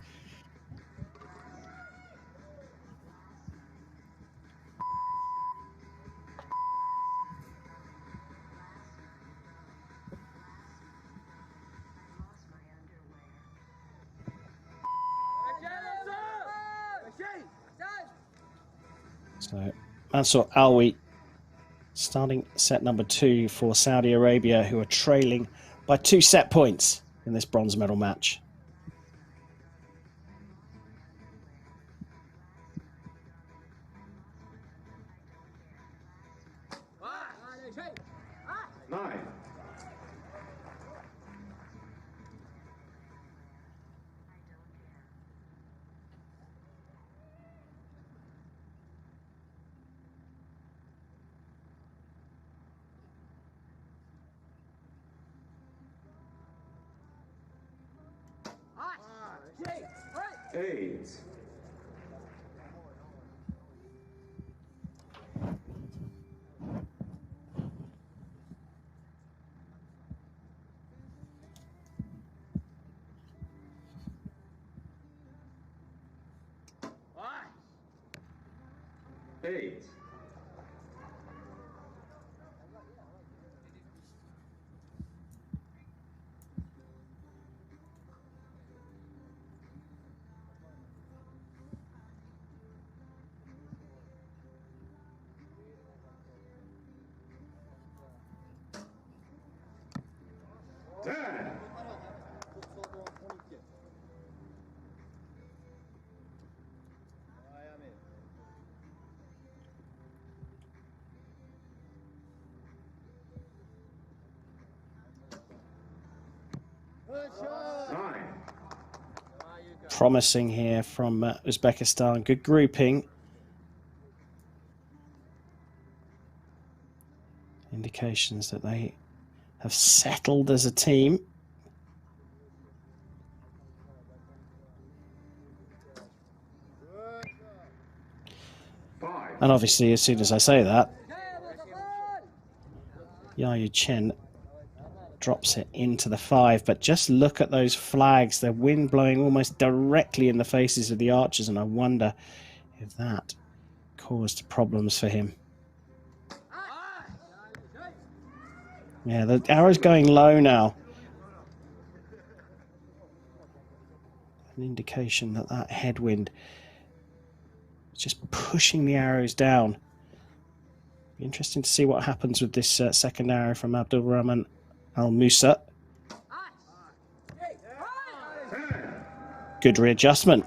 So Mansour Alwi starting set number 2 for Saudi Arabia, who are trailing by 2 set points in this bronze medal match. Nine. Eight. Eight. Ten. Nine. Promising here from Uzbekistan. Good grouping. Indications that they have settled as a team. Five. And obviously, as soon as I say that, Yayu Chen drops it into the 5, but just look at those flags. The wind blowing almost directly in the faces of the archers, and I wonder if that caused problems for him. Yeah, the arrow's going low now. An indication that that headwind is just pushing the arrows down. Be interesting to see what happens with this second arrow from Abdulrahman Al Musa. Good readjustment.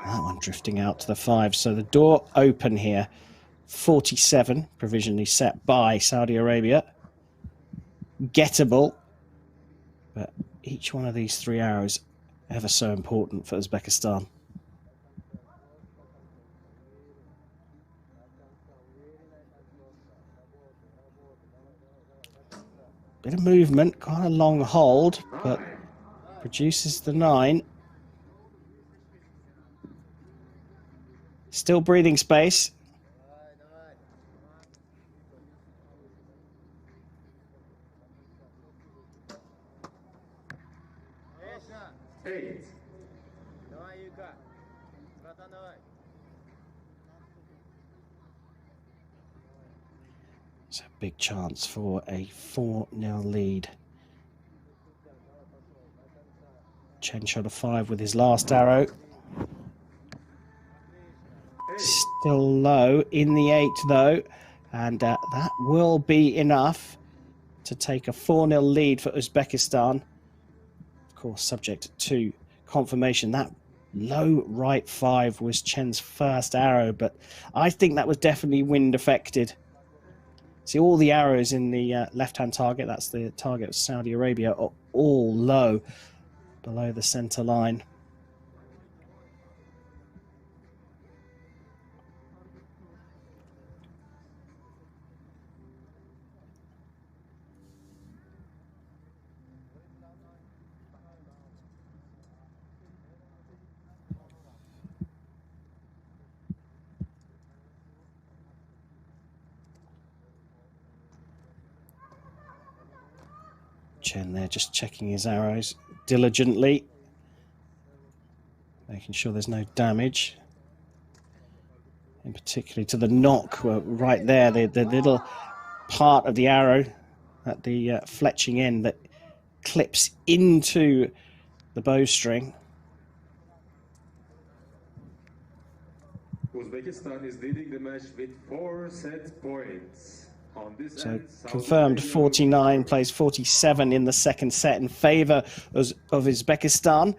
That one drifting out to the 5. So the door open here. 47 provisionally set by Saudi Arabia. Gettable. But each one of these 3 arrows ever so important for Uzbekistan. Bit of movement, quite a long hold, but produces the 9. Still breathing space. It's a big chance for a 4-0 lead. Chen shot a 5 with his last arrow. Still low in the 8 though, and that will be enough to take a 4-0 lead for Uzbekistan. Of course, subject to confirmation. That low right 5 was Chen's first arrow, but I think that was definitely wind affected. See, all the arrows in the left-hand target, that's the target of Saudi Arabia, are all low below the center line. Chen there just checking his arrows diligently, making sure there's no damage, in particular to the knock right there, the little part of the arrow at the fletching end that clips into the bowstring. Uzbekistan is leading the match with 4 set points. So confirmed 49, plays 47 in the second set in favour of Uzbekistan.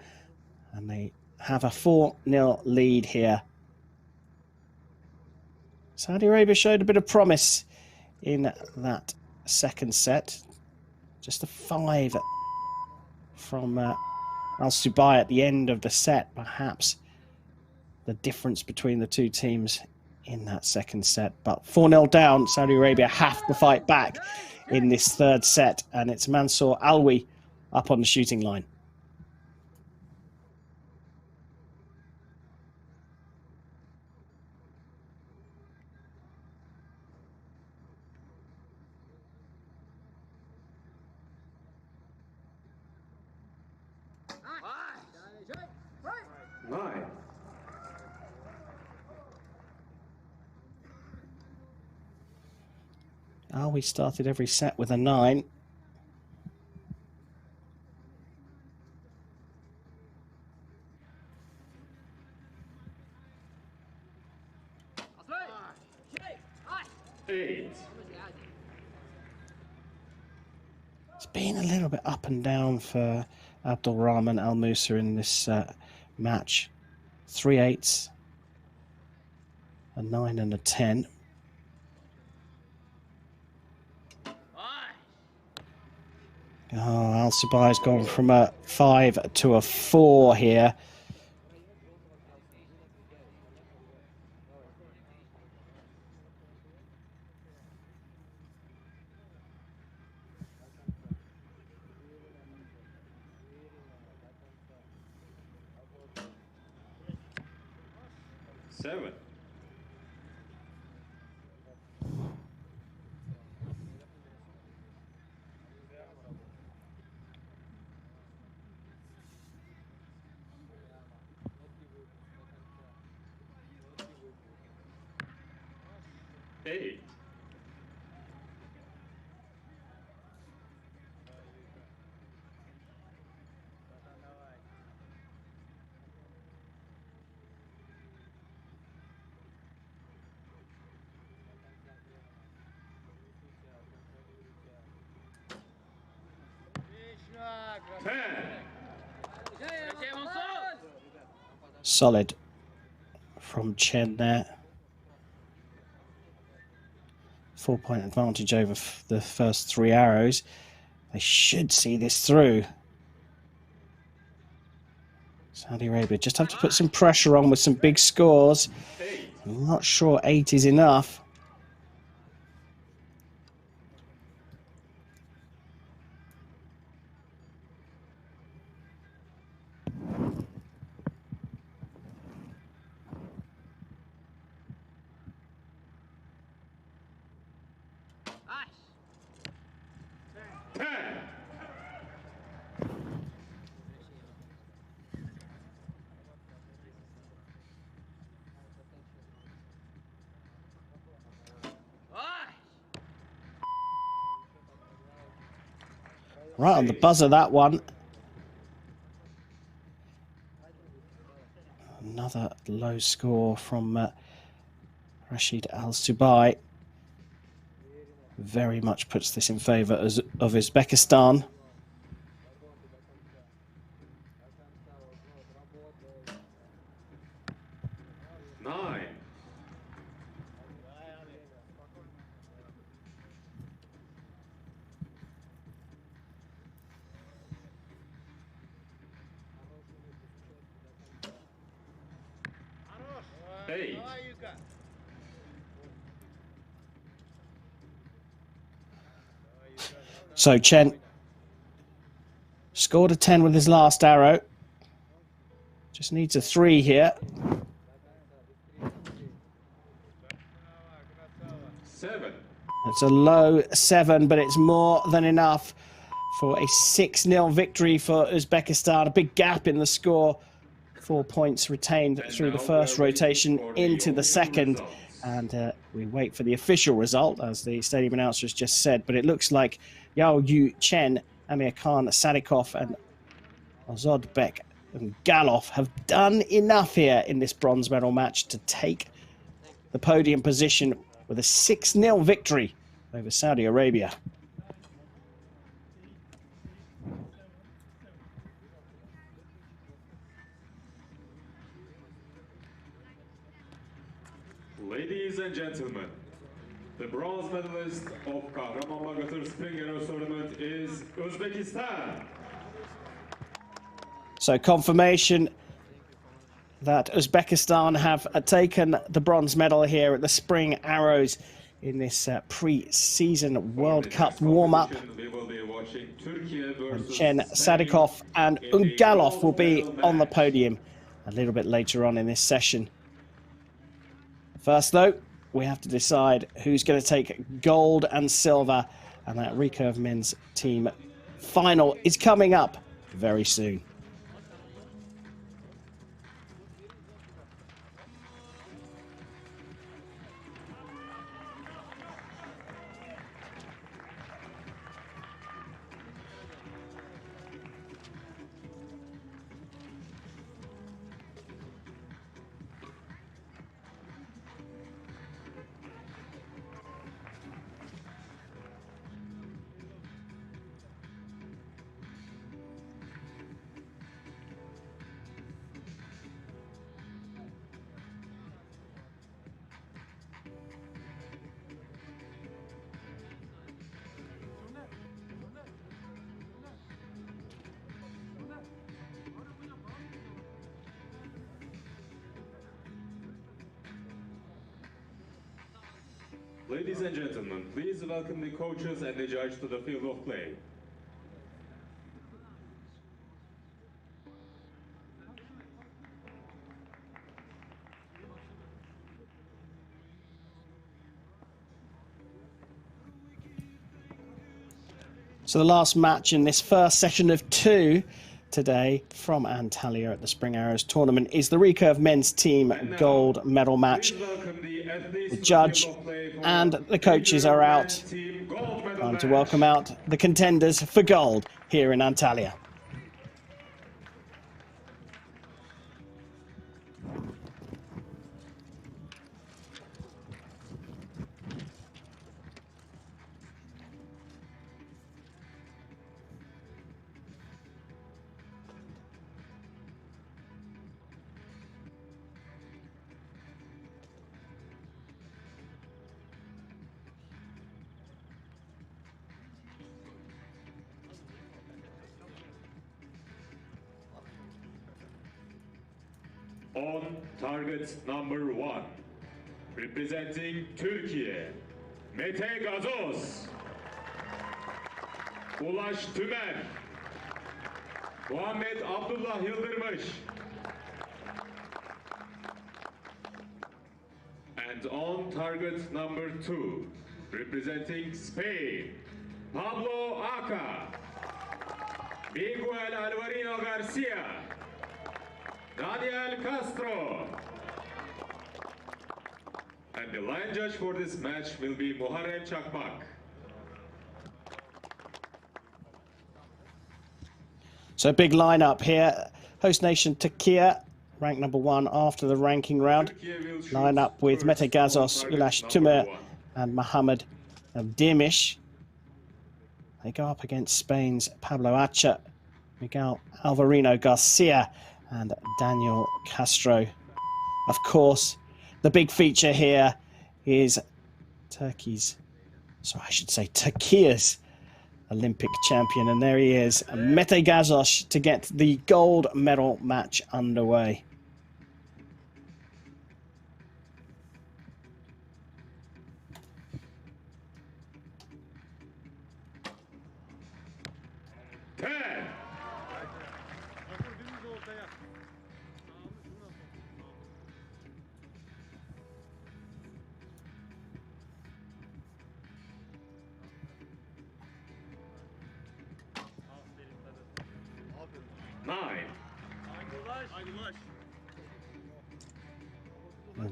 And they have a 4-0 lead here. Saudi Arabia showed a bit of promise in that second set. Just a 5 from Al-Subai at the end of the set, perhaps the difference between the two teams in that second set. But 4-0 down, Saudi Arabia have to fight back in this third set, and it's Mansour Alwi up on the shooting line. We started every set with a 9. It's been a little bit up and down for Abdulrahman Al Musa in this match. 3 8s, a 9 and a 10. Oh, Al-Subai's gone from a 5 to a 4 here. 7. Eight. Solid from Chen there. 4-point advantage over the first 3 arrows. They should see this through. Saudi Arabia just have to put some pressure on with some big scores. I'm not sure 8 is enough. Right on the buzzer, that one. Another low score from Rashid Al-Subai. Very much puts this in favour of Uzbekistan. So Chen scored a 10 with his last arrow. Just needs a 3 here. 7. It's a low 7, but it's more than enough for a 6-0 victory for Uzbekistan. A big gap in the score. 4 points retained through the first rotation into the second. And we wait for the official result, as the stadium announcer has just said. But it looks like Yao Yu Chen, Amir Khan, Sadikov, and Ozodbek and Galov have done enough here in this bronze medal match to take the podium position with a 6-0 victory over Saudi Arabia. Ladies and gentlemen, the bronze medalist of Kahraman Bagatır Spring Arrows tournament is Uzbekistan. So confirmation that Uzbekistan have taken the bronze medal here at the Spring Arrows in this pre-season World Cup warm-up. And Chen, Sadikov and Ungalov will be on the podium a little bit later on in this session. First, though, we have to decide who's going to take gold and silver, and that Recurve men's team final is coming up very soon. Ladies and gentlemen, please welcome the coaches and the judge to the field of play. So the last match in this first session of 2 today from Antalya at the Spring Arrows tournament is the Recurve men's team gold medal match. The judge and the coaches are out. Time to welcome out the contenders for gold here in Antalya. On target number 1, representing Türkiye, Mete Gazoz, Ulaş Tümen, Muhammed Abdullah Yıldırmış, and on target number 2, representing Spain, Pablo Aca, Miguel Alvarino Garcia, Daniel Castro. And the line judge for this match will be Muharrem Çakmak. So big lineup here. Host nation Turkey, ranked number 1 after the ranking round. Line up with Mete Gazoz, Ulaş Tümer and Mohamed Demirci. They go up against Spain's Pablo Aca, Miguel Alvarino Garcia and Daniel Castro. Of course, the big feature here is Turkey's Olympic champion, and there he is, Mete Gazoz, to get the gold medal match underway.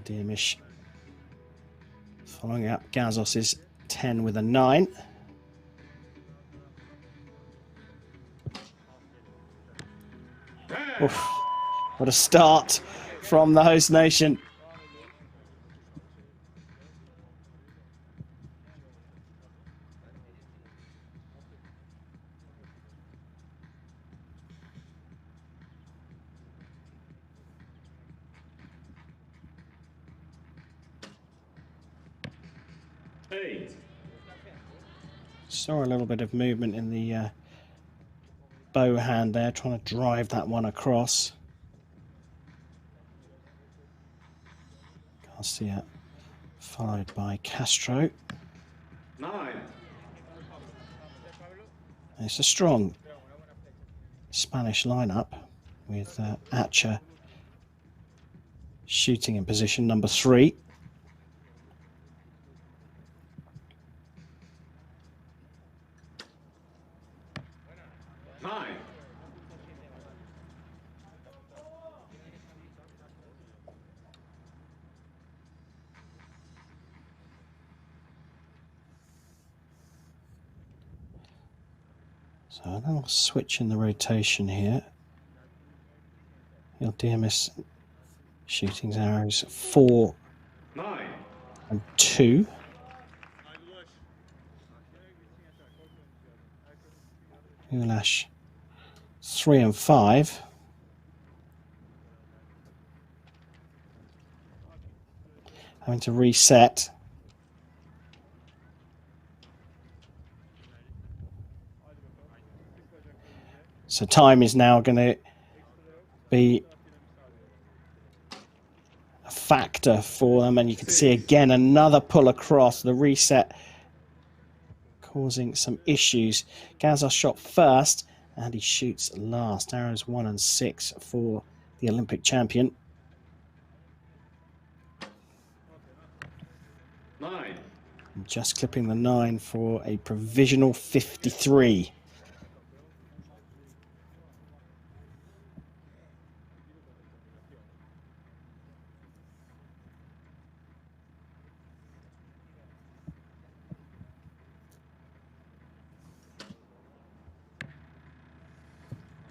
Demirci following up Gazos's 10 with a 9. Oof, what a start from the host nation. Saw a little bit of movement in the bow hand there, trying to drive that one across. Garcia followed by Castro. 9. It's a strong Spanish lineup with Aca shooting in position number 3. So a little switch in the rotation here. Demirci shooting arrows 4 and 2. Ulaş 3 and 5. Having to reset. So time is now going to be a factor for them, and you can see again another pull across, the reset causing some issues. Gazoz shot first and he shoots last. Arrows 1 and 6 for the Olympic champion. 9. Just clipping the 9 for a provisional 53.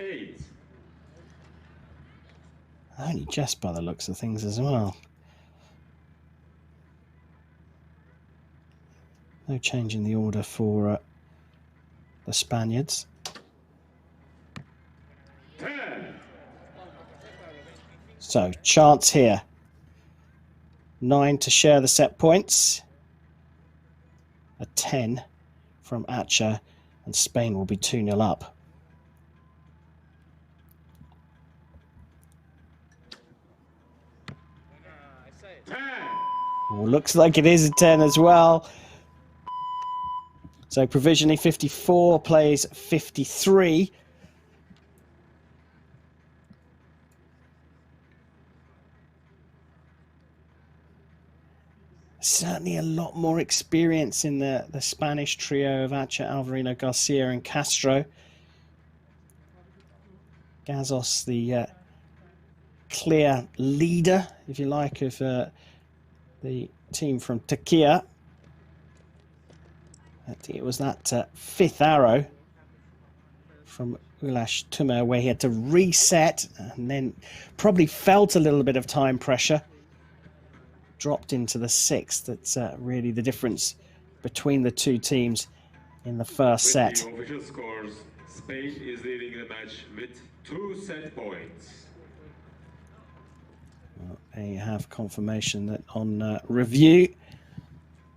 Eight. Only just by the looks of things as well. No change in the order for the Spaniards. 10. So, chance here. 9 to share the set points. A 10 from Archer, and Spain will be 2-0 up. Oh, looks like it is a 10 as well. So provisionally 54 plays 53. Certainly a lot more experience in the Spanish trio of Archer, Alvarino, Garcia and Castro. Gazos, the clear leader, if you like, of the team from Turkey. I think it was that fifth arrow from Ulaş Tümer where he had to reset and then probably felt a little bit of time pressure. Dropped into the sixth. That's really the difference between the two teams in the first set. With the official scores, Spain is leading the match with 2 set points. Well, there you have confirmation that on review,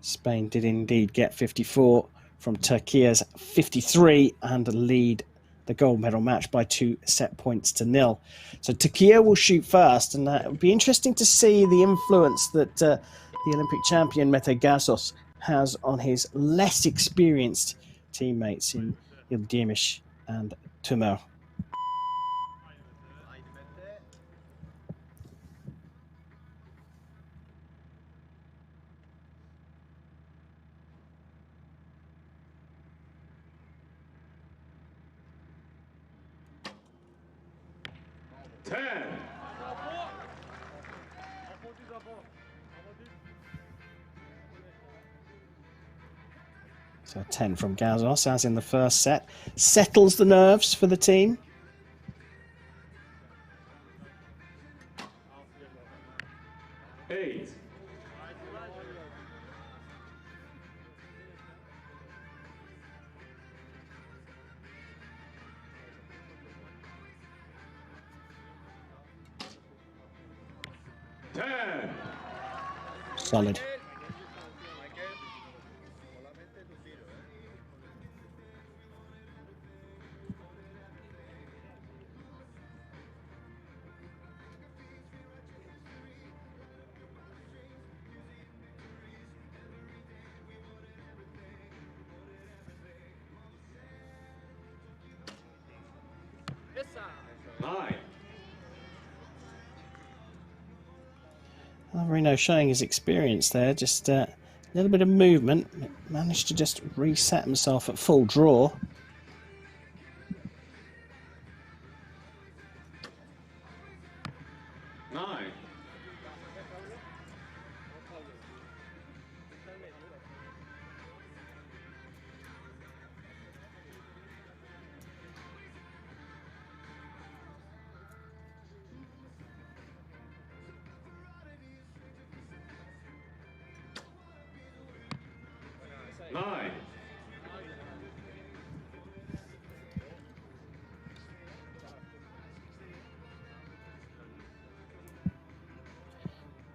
Spain did indeed get 54 from Turkey's 53 and lead the gold medal match by 2 set points to 0. So Turkey will shoot first, and it would be interesting to see the influence that the Olympic champion Mete Gazos has on his less experienced teammates in Yildirim and Tümer. So 10 from Gazos, as in the first set. Settles the nerves for the team. Eight. Solid. Alvarino showing his experience there, just a little bit of movement, managed to just reset himself at full draw. Nine.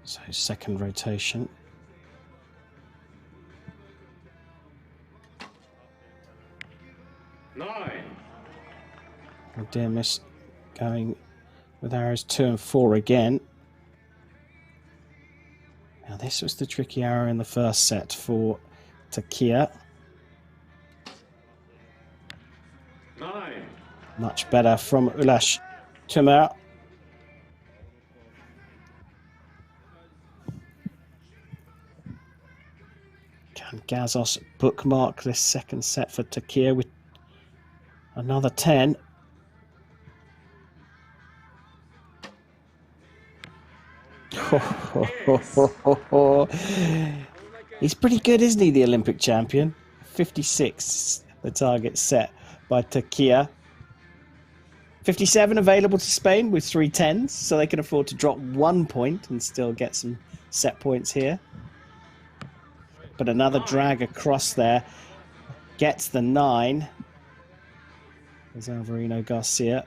So second rotation. Nine. Yildirim going with arrows 2 and 4 again. Now this was the tricky arrow in the first set for Turkey. 9. Much better from Ulaş Tümer. Can Gazos bookmark this second set for Turkiye with another 10. He's pretty good, isn't he, the Olympic champion? 56, the target set by Turkiye. 57 available to Spain with 3 10s, so they can afford to drop 1 point and still get some set points here. But another drag across there gets the 9. There's Alvarino Garcia.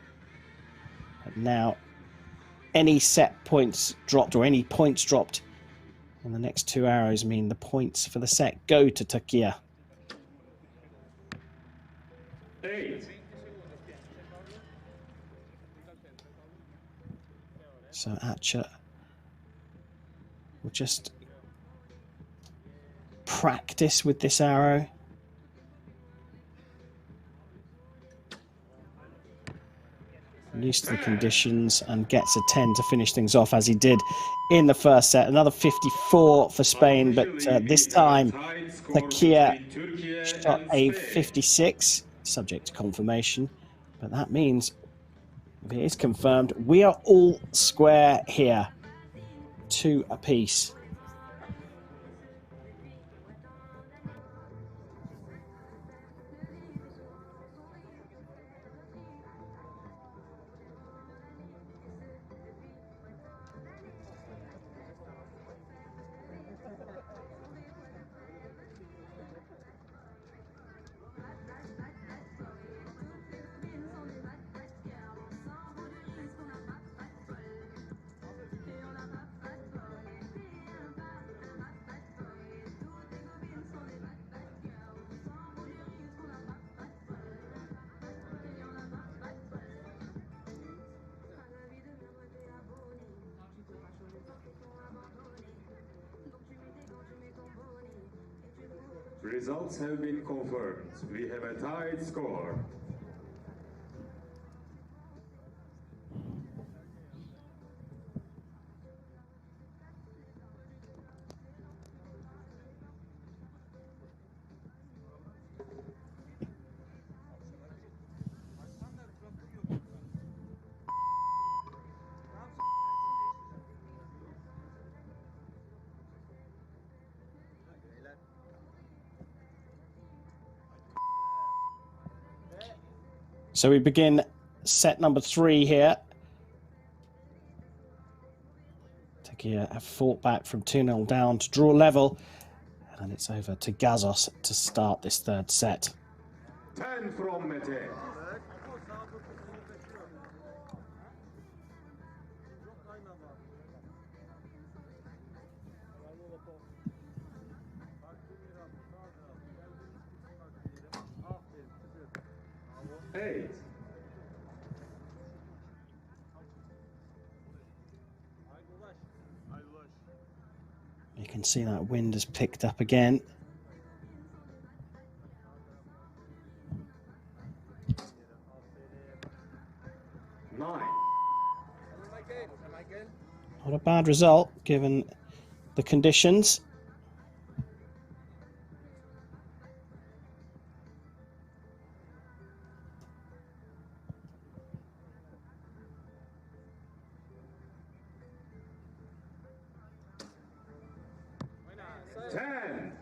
But now, any set points dropped or any points dropped in the next 2 arrows mean the points for the set go to Turkiye. 8. So Archer will just practice with this arrow. Used to the conditions and gets a 10 to finish things off as he did in the first set. Another 54 for Spain, but this time Turkiye shot a 56, subject to confirmation. But that means, if it is confirmed, we are all square here. 2 apiece. Results have been confirmed. We have a tied score. So we begin set number 3 here. Turkiye have fought back from 2-0 down to draw level. And it's over to Gazos to start this third set. 10 from Mete. Eight. You can see that wind has picked up again. Nine. Not a bad result given the conditions.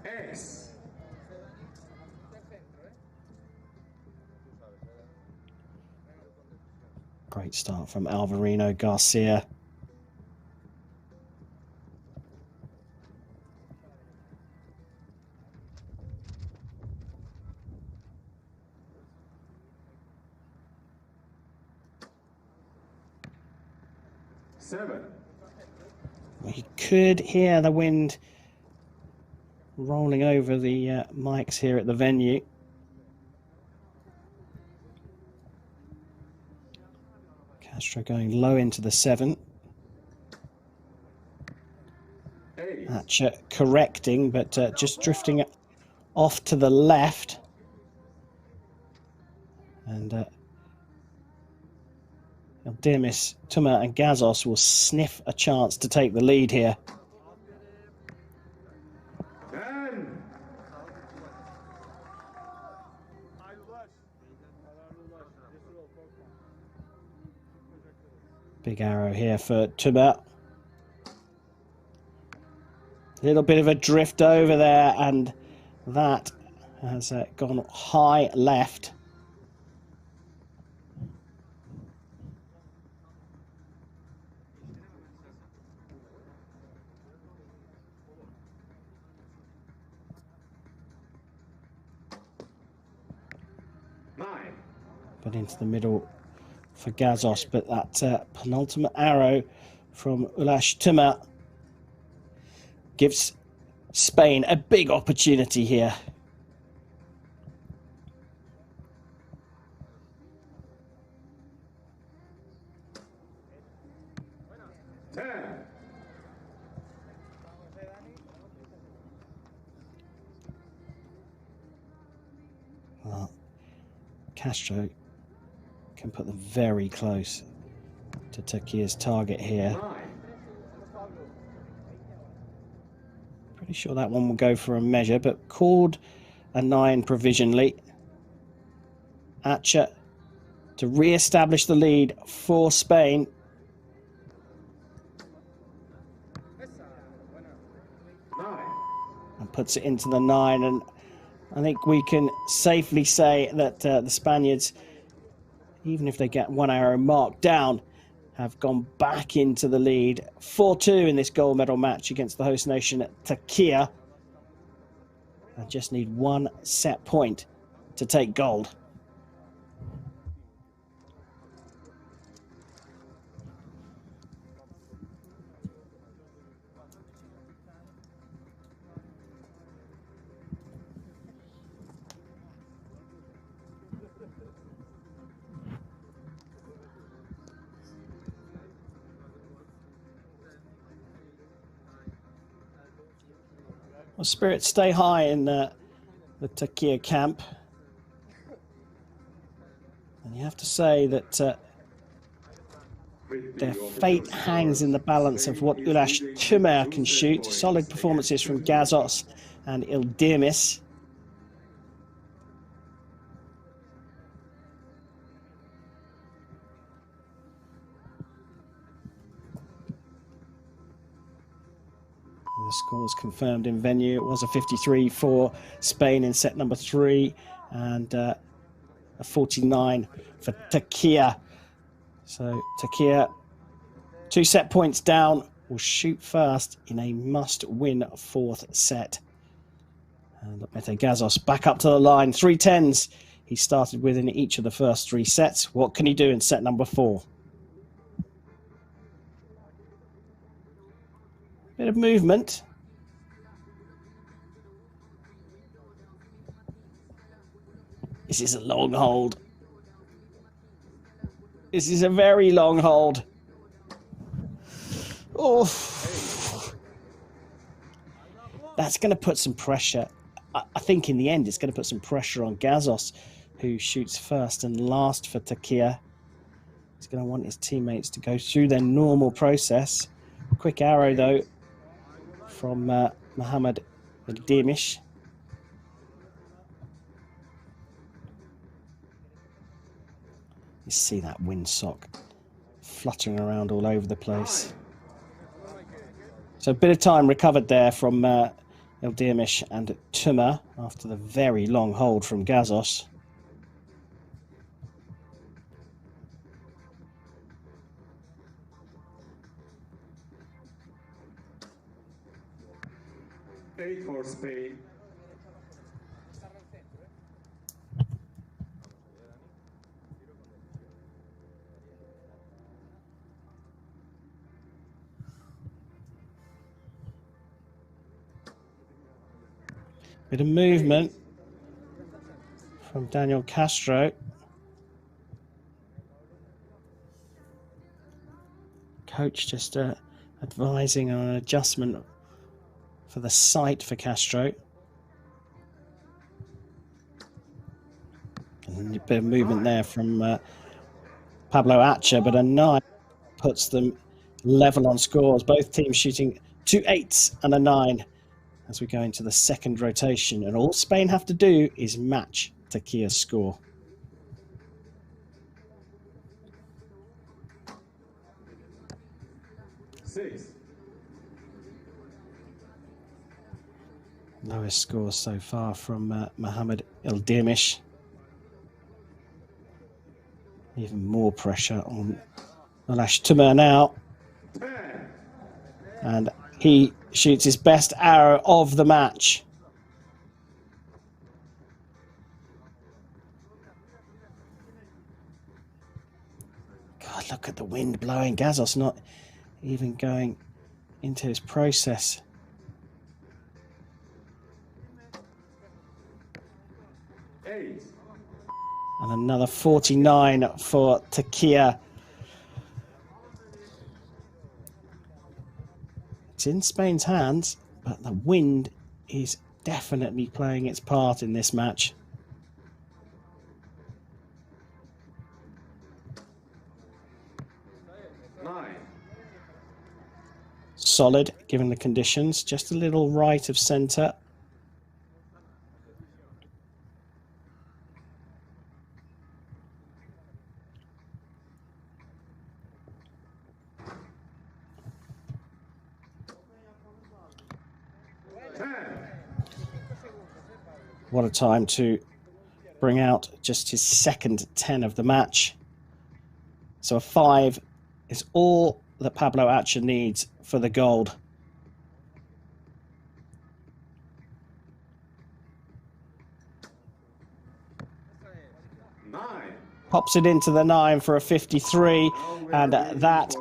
X. Great start from Alvarino Garcia. Seven. We could hear the wind rolling over the mics here at the venue. Castro going low into the 7. Archer correcting, but just drifting off to the left. And Demis, Tuma and Gazos will sniff a chance to take the lead here. 10. Big arrow here for Tumer. Little bit of a drift over there, and that has gone high left. But into the middle for Gazos, but that penultimate arrow from Ulaş Tumer gives Spain a big opportunity here. Well, Castro can put them very close to Turkey's target here. Pretty sure that one will go for a measure, but called a 9 provisionally. Archer to re-establish the lead for Spain. And puts it into the 9, and I think we can safely say that the Spaniards, even if they get one arrow marked down, have gone back into the lead. 4-2 in this gold medal match against the host nation, Turkey. And just need one set point to take gold. Well, spirits stay high in the Turkey camp. And you have to say that their fate hangs in the balance of what Ulaş Tumer can shoot. Solid performances from Gazos and Ildirmis. The scores confirmed in venue. It was a 53 for Spain in set number 3 and a 49 for Turkey. So Turkey, 2 set points down, will shoot first in a must-win 4th set. And Mete Gazos back up to the line. 3 10s he started with in each of the first 3 sets. What can he do in set number 4? Bit of movement. This is a long hold. This is a very long hold. Oh, that's going to put some pressure. I think in the end it's going to put some pressure on Gazos, who shoots first and last for Turkey. He's going to want his teammates to go through their normal process. Quick arrow though from Mohamed Ildirmis. You see that windsock fluttering around all over the place. So a bit of time recovered there from Ildirmis and Tumer after the very long hold from Gazos. For Spain. Bit of movement from Daniel Castro. Coach just advising on an adjustment for the sight for Castro. And a bit of movement there from Pablo Archer, but a 9 puts them level on scores. Both teams shooting 2 8s and a 9 as we go into the second rotation. And all Spain have to do is match Turkey's score. 6. Lowest score so far from Mohammed Ildimish. Even more pressure on Ulaş Tümer now. 10. And he shoots his best arrow of the match. God, look at the wind blowing. Gazos not even going into his process. Eight. And another 49 for Türkiye. It's in Spain's hands, but the wind is definitely playing its part in this match. Nine. Solid, given the conditions. Just a little right of centre. What a time to bring out just his second 10 of the match. So a 5 is all that Pablo Acha needs for the gold. Pops it into the 9 for a 53, and that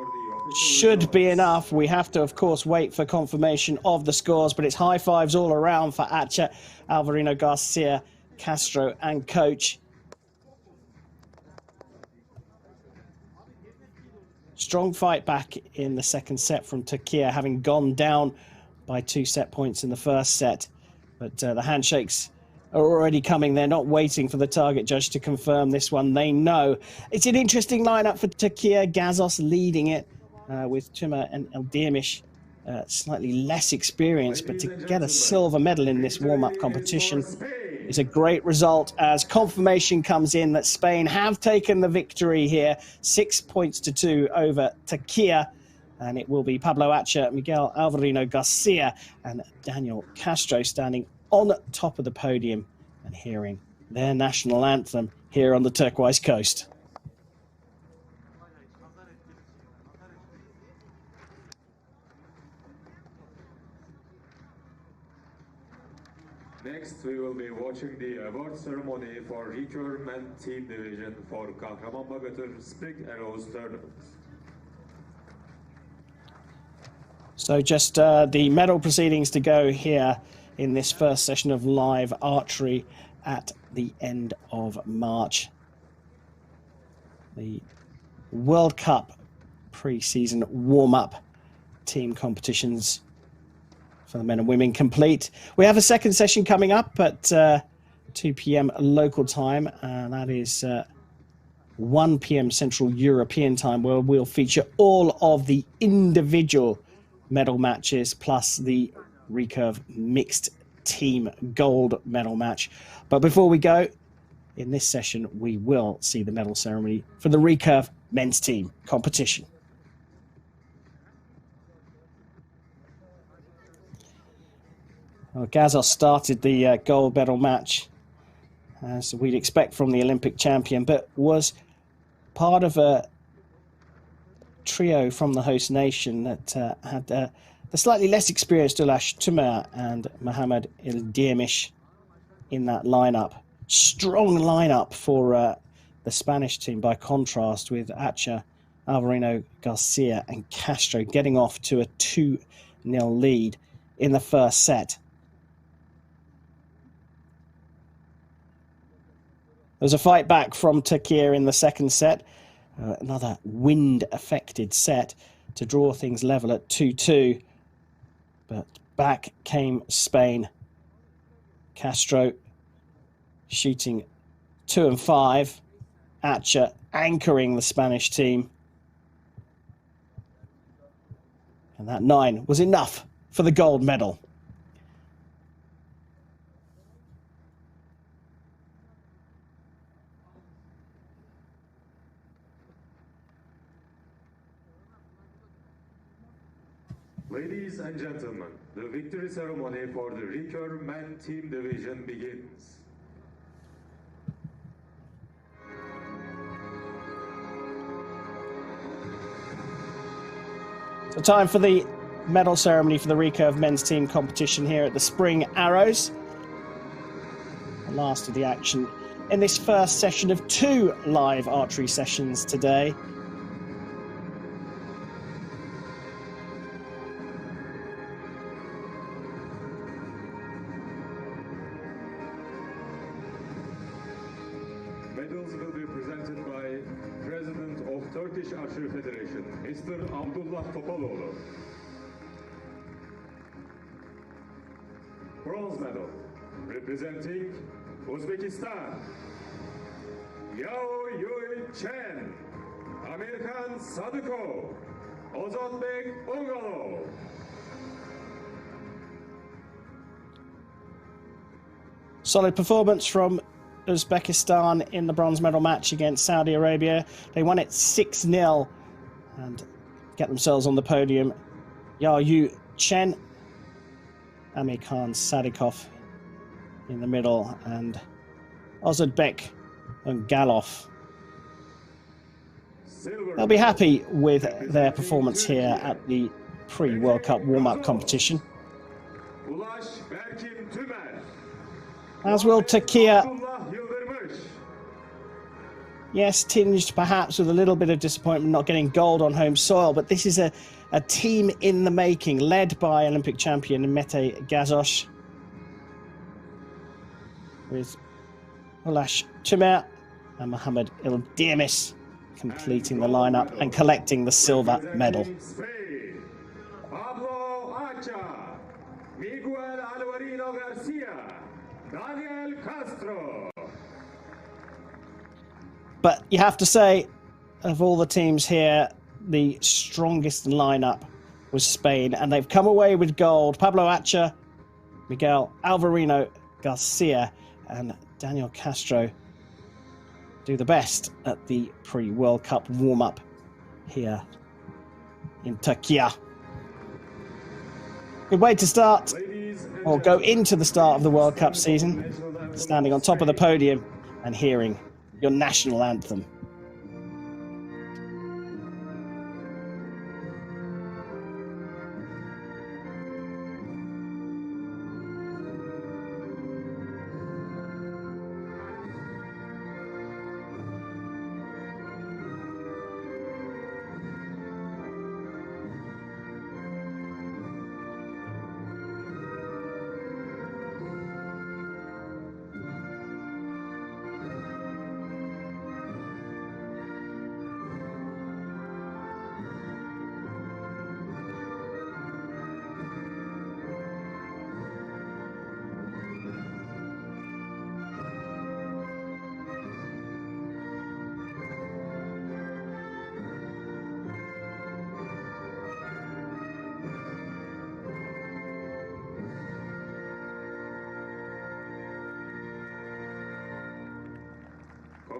should be enough. We have to, of course, wait for confirmation of the scores, but it's high fives all around for Acha, Alvarino Garcia, Castro, and coach. Strong fight back in the second set from Türkiye, having gone down by 2 set points in the first set. But the handshakes are already coming. They're not waiting for the target judge to confirm this one. They know. It's an interesting lineup for Türkiye. Gazos leading it with Tümer and Ildimish slightly less experienced. But to get a silver medal in this warm-up competition is a great result, as confirmation comes in that Spain have taken the victory here, 6 points to 2 over Türkiye. And it will be Pablo Acha, Miguel Alvarino Garcia, and Daniel Castro standing on top of the podium and hearing their national anthem here on the turquoise coast. Next, we will be watching the award ceremony for Recurve men's team division for Kahraman Bagatır Spring Arrows tournament. So just the medal proceedings to go here in this first session of live archery at the end of March. The World Cup pre-season warm-up team competitions for the men and women complete. We have a second session coming up at 2 p.m. local time, and that is 1 p.m. Central European time, where we'll feature all of the individual medal matches plus the Recurve mixed team gold medal match. But before we go, in this session, we will see the medal ceremony for the Recurve men's team competition. Well, Gazos started the gold medal match, as we'd expect from the Olympic champion, but was part of a trio from the host nation that had the slightly less experienced Ulaş Tümer and Mohammed Ildimish in that lineup. Strong lineup for the Spanish team, by contrast, with Acha, Alvarino Garcia and Castro getting off to a 2-0 lead in the first set. There's a fight back from Türkiye in the second set. Another wind-affected set to draw things level at 2-2. But back came Spain. Castro shooting 2 and 5. Acha anchoring the Spanish team. And that 9 was enough for the gold medal. Ladies and gentlemen, the victory ceremony for the Recurve men team division begins. So time for the medal ceremony for the Recurve men's team competition here at the Spring Arrows. The last of the action in this first session of 2 live archery sessions today. Medals will be presented by President of Turkish Archery Federation, Mr. Abdullah Topaloğlu. Bronze medal, representing Uzbekistan, Yao Yui Chen, American Sadıkov, Ozanbek Ungalov. Solid performance from Uzbekistan in the bronze medal match against Saudi Arabia. They won it 6-0 and get themselves on the podium. Yao Yu Chen, Amir Khan Sadikov in the middle, and Ozadbek Ungalov. They'll be happy with their performance here at the pre-World Cup warm-up competition. As will Türkiye. Yes, tinged perhaps with a little bit of disappointment not getting gold on home soil, but this is a team in the making, led by Olympic champion Mete Gazosh, with Ulaş Tümer and Mohamed Ildirmis completing the lineup and collecting the silver medal. Pablo Acha, Miguel Alvarino Garcia, Daniel Castro. But you have to say, of all the teams here, the strongest lineup was Spain, and they've come away with gold. Pablo Acha, Miguel Alvarino Garcia, and Daniel Castro do the best at the pre-World Cup warm-up here in Turkey. Good way to start, or go into the start of the World Cup season, standing on top of the podium and hearing your national anthem.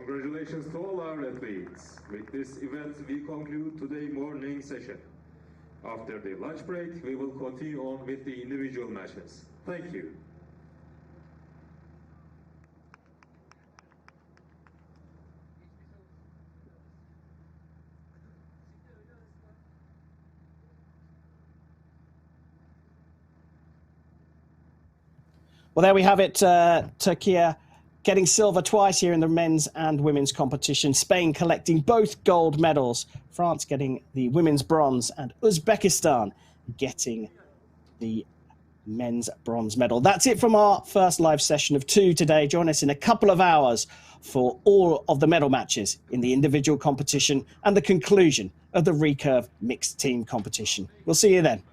Congratulations to all our athletes. With this event, we conclude today's morning session. After the lunch break, we will continue on with the individual matches. Thank you. Well, there we have it. Türkiye getting silver twice here in the men's and women's competition. Spain collecting both gold medals. France getting the women's bronze, and Uzbekistan getting the men's bronze medal. That's it from our first live session of 2 today. Join us in a couple of hours for all of the medal matches in the individual competition and the conclusion of the Recurve mixed team competition. We'll see you then.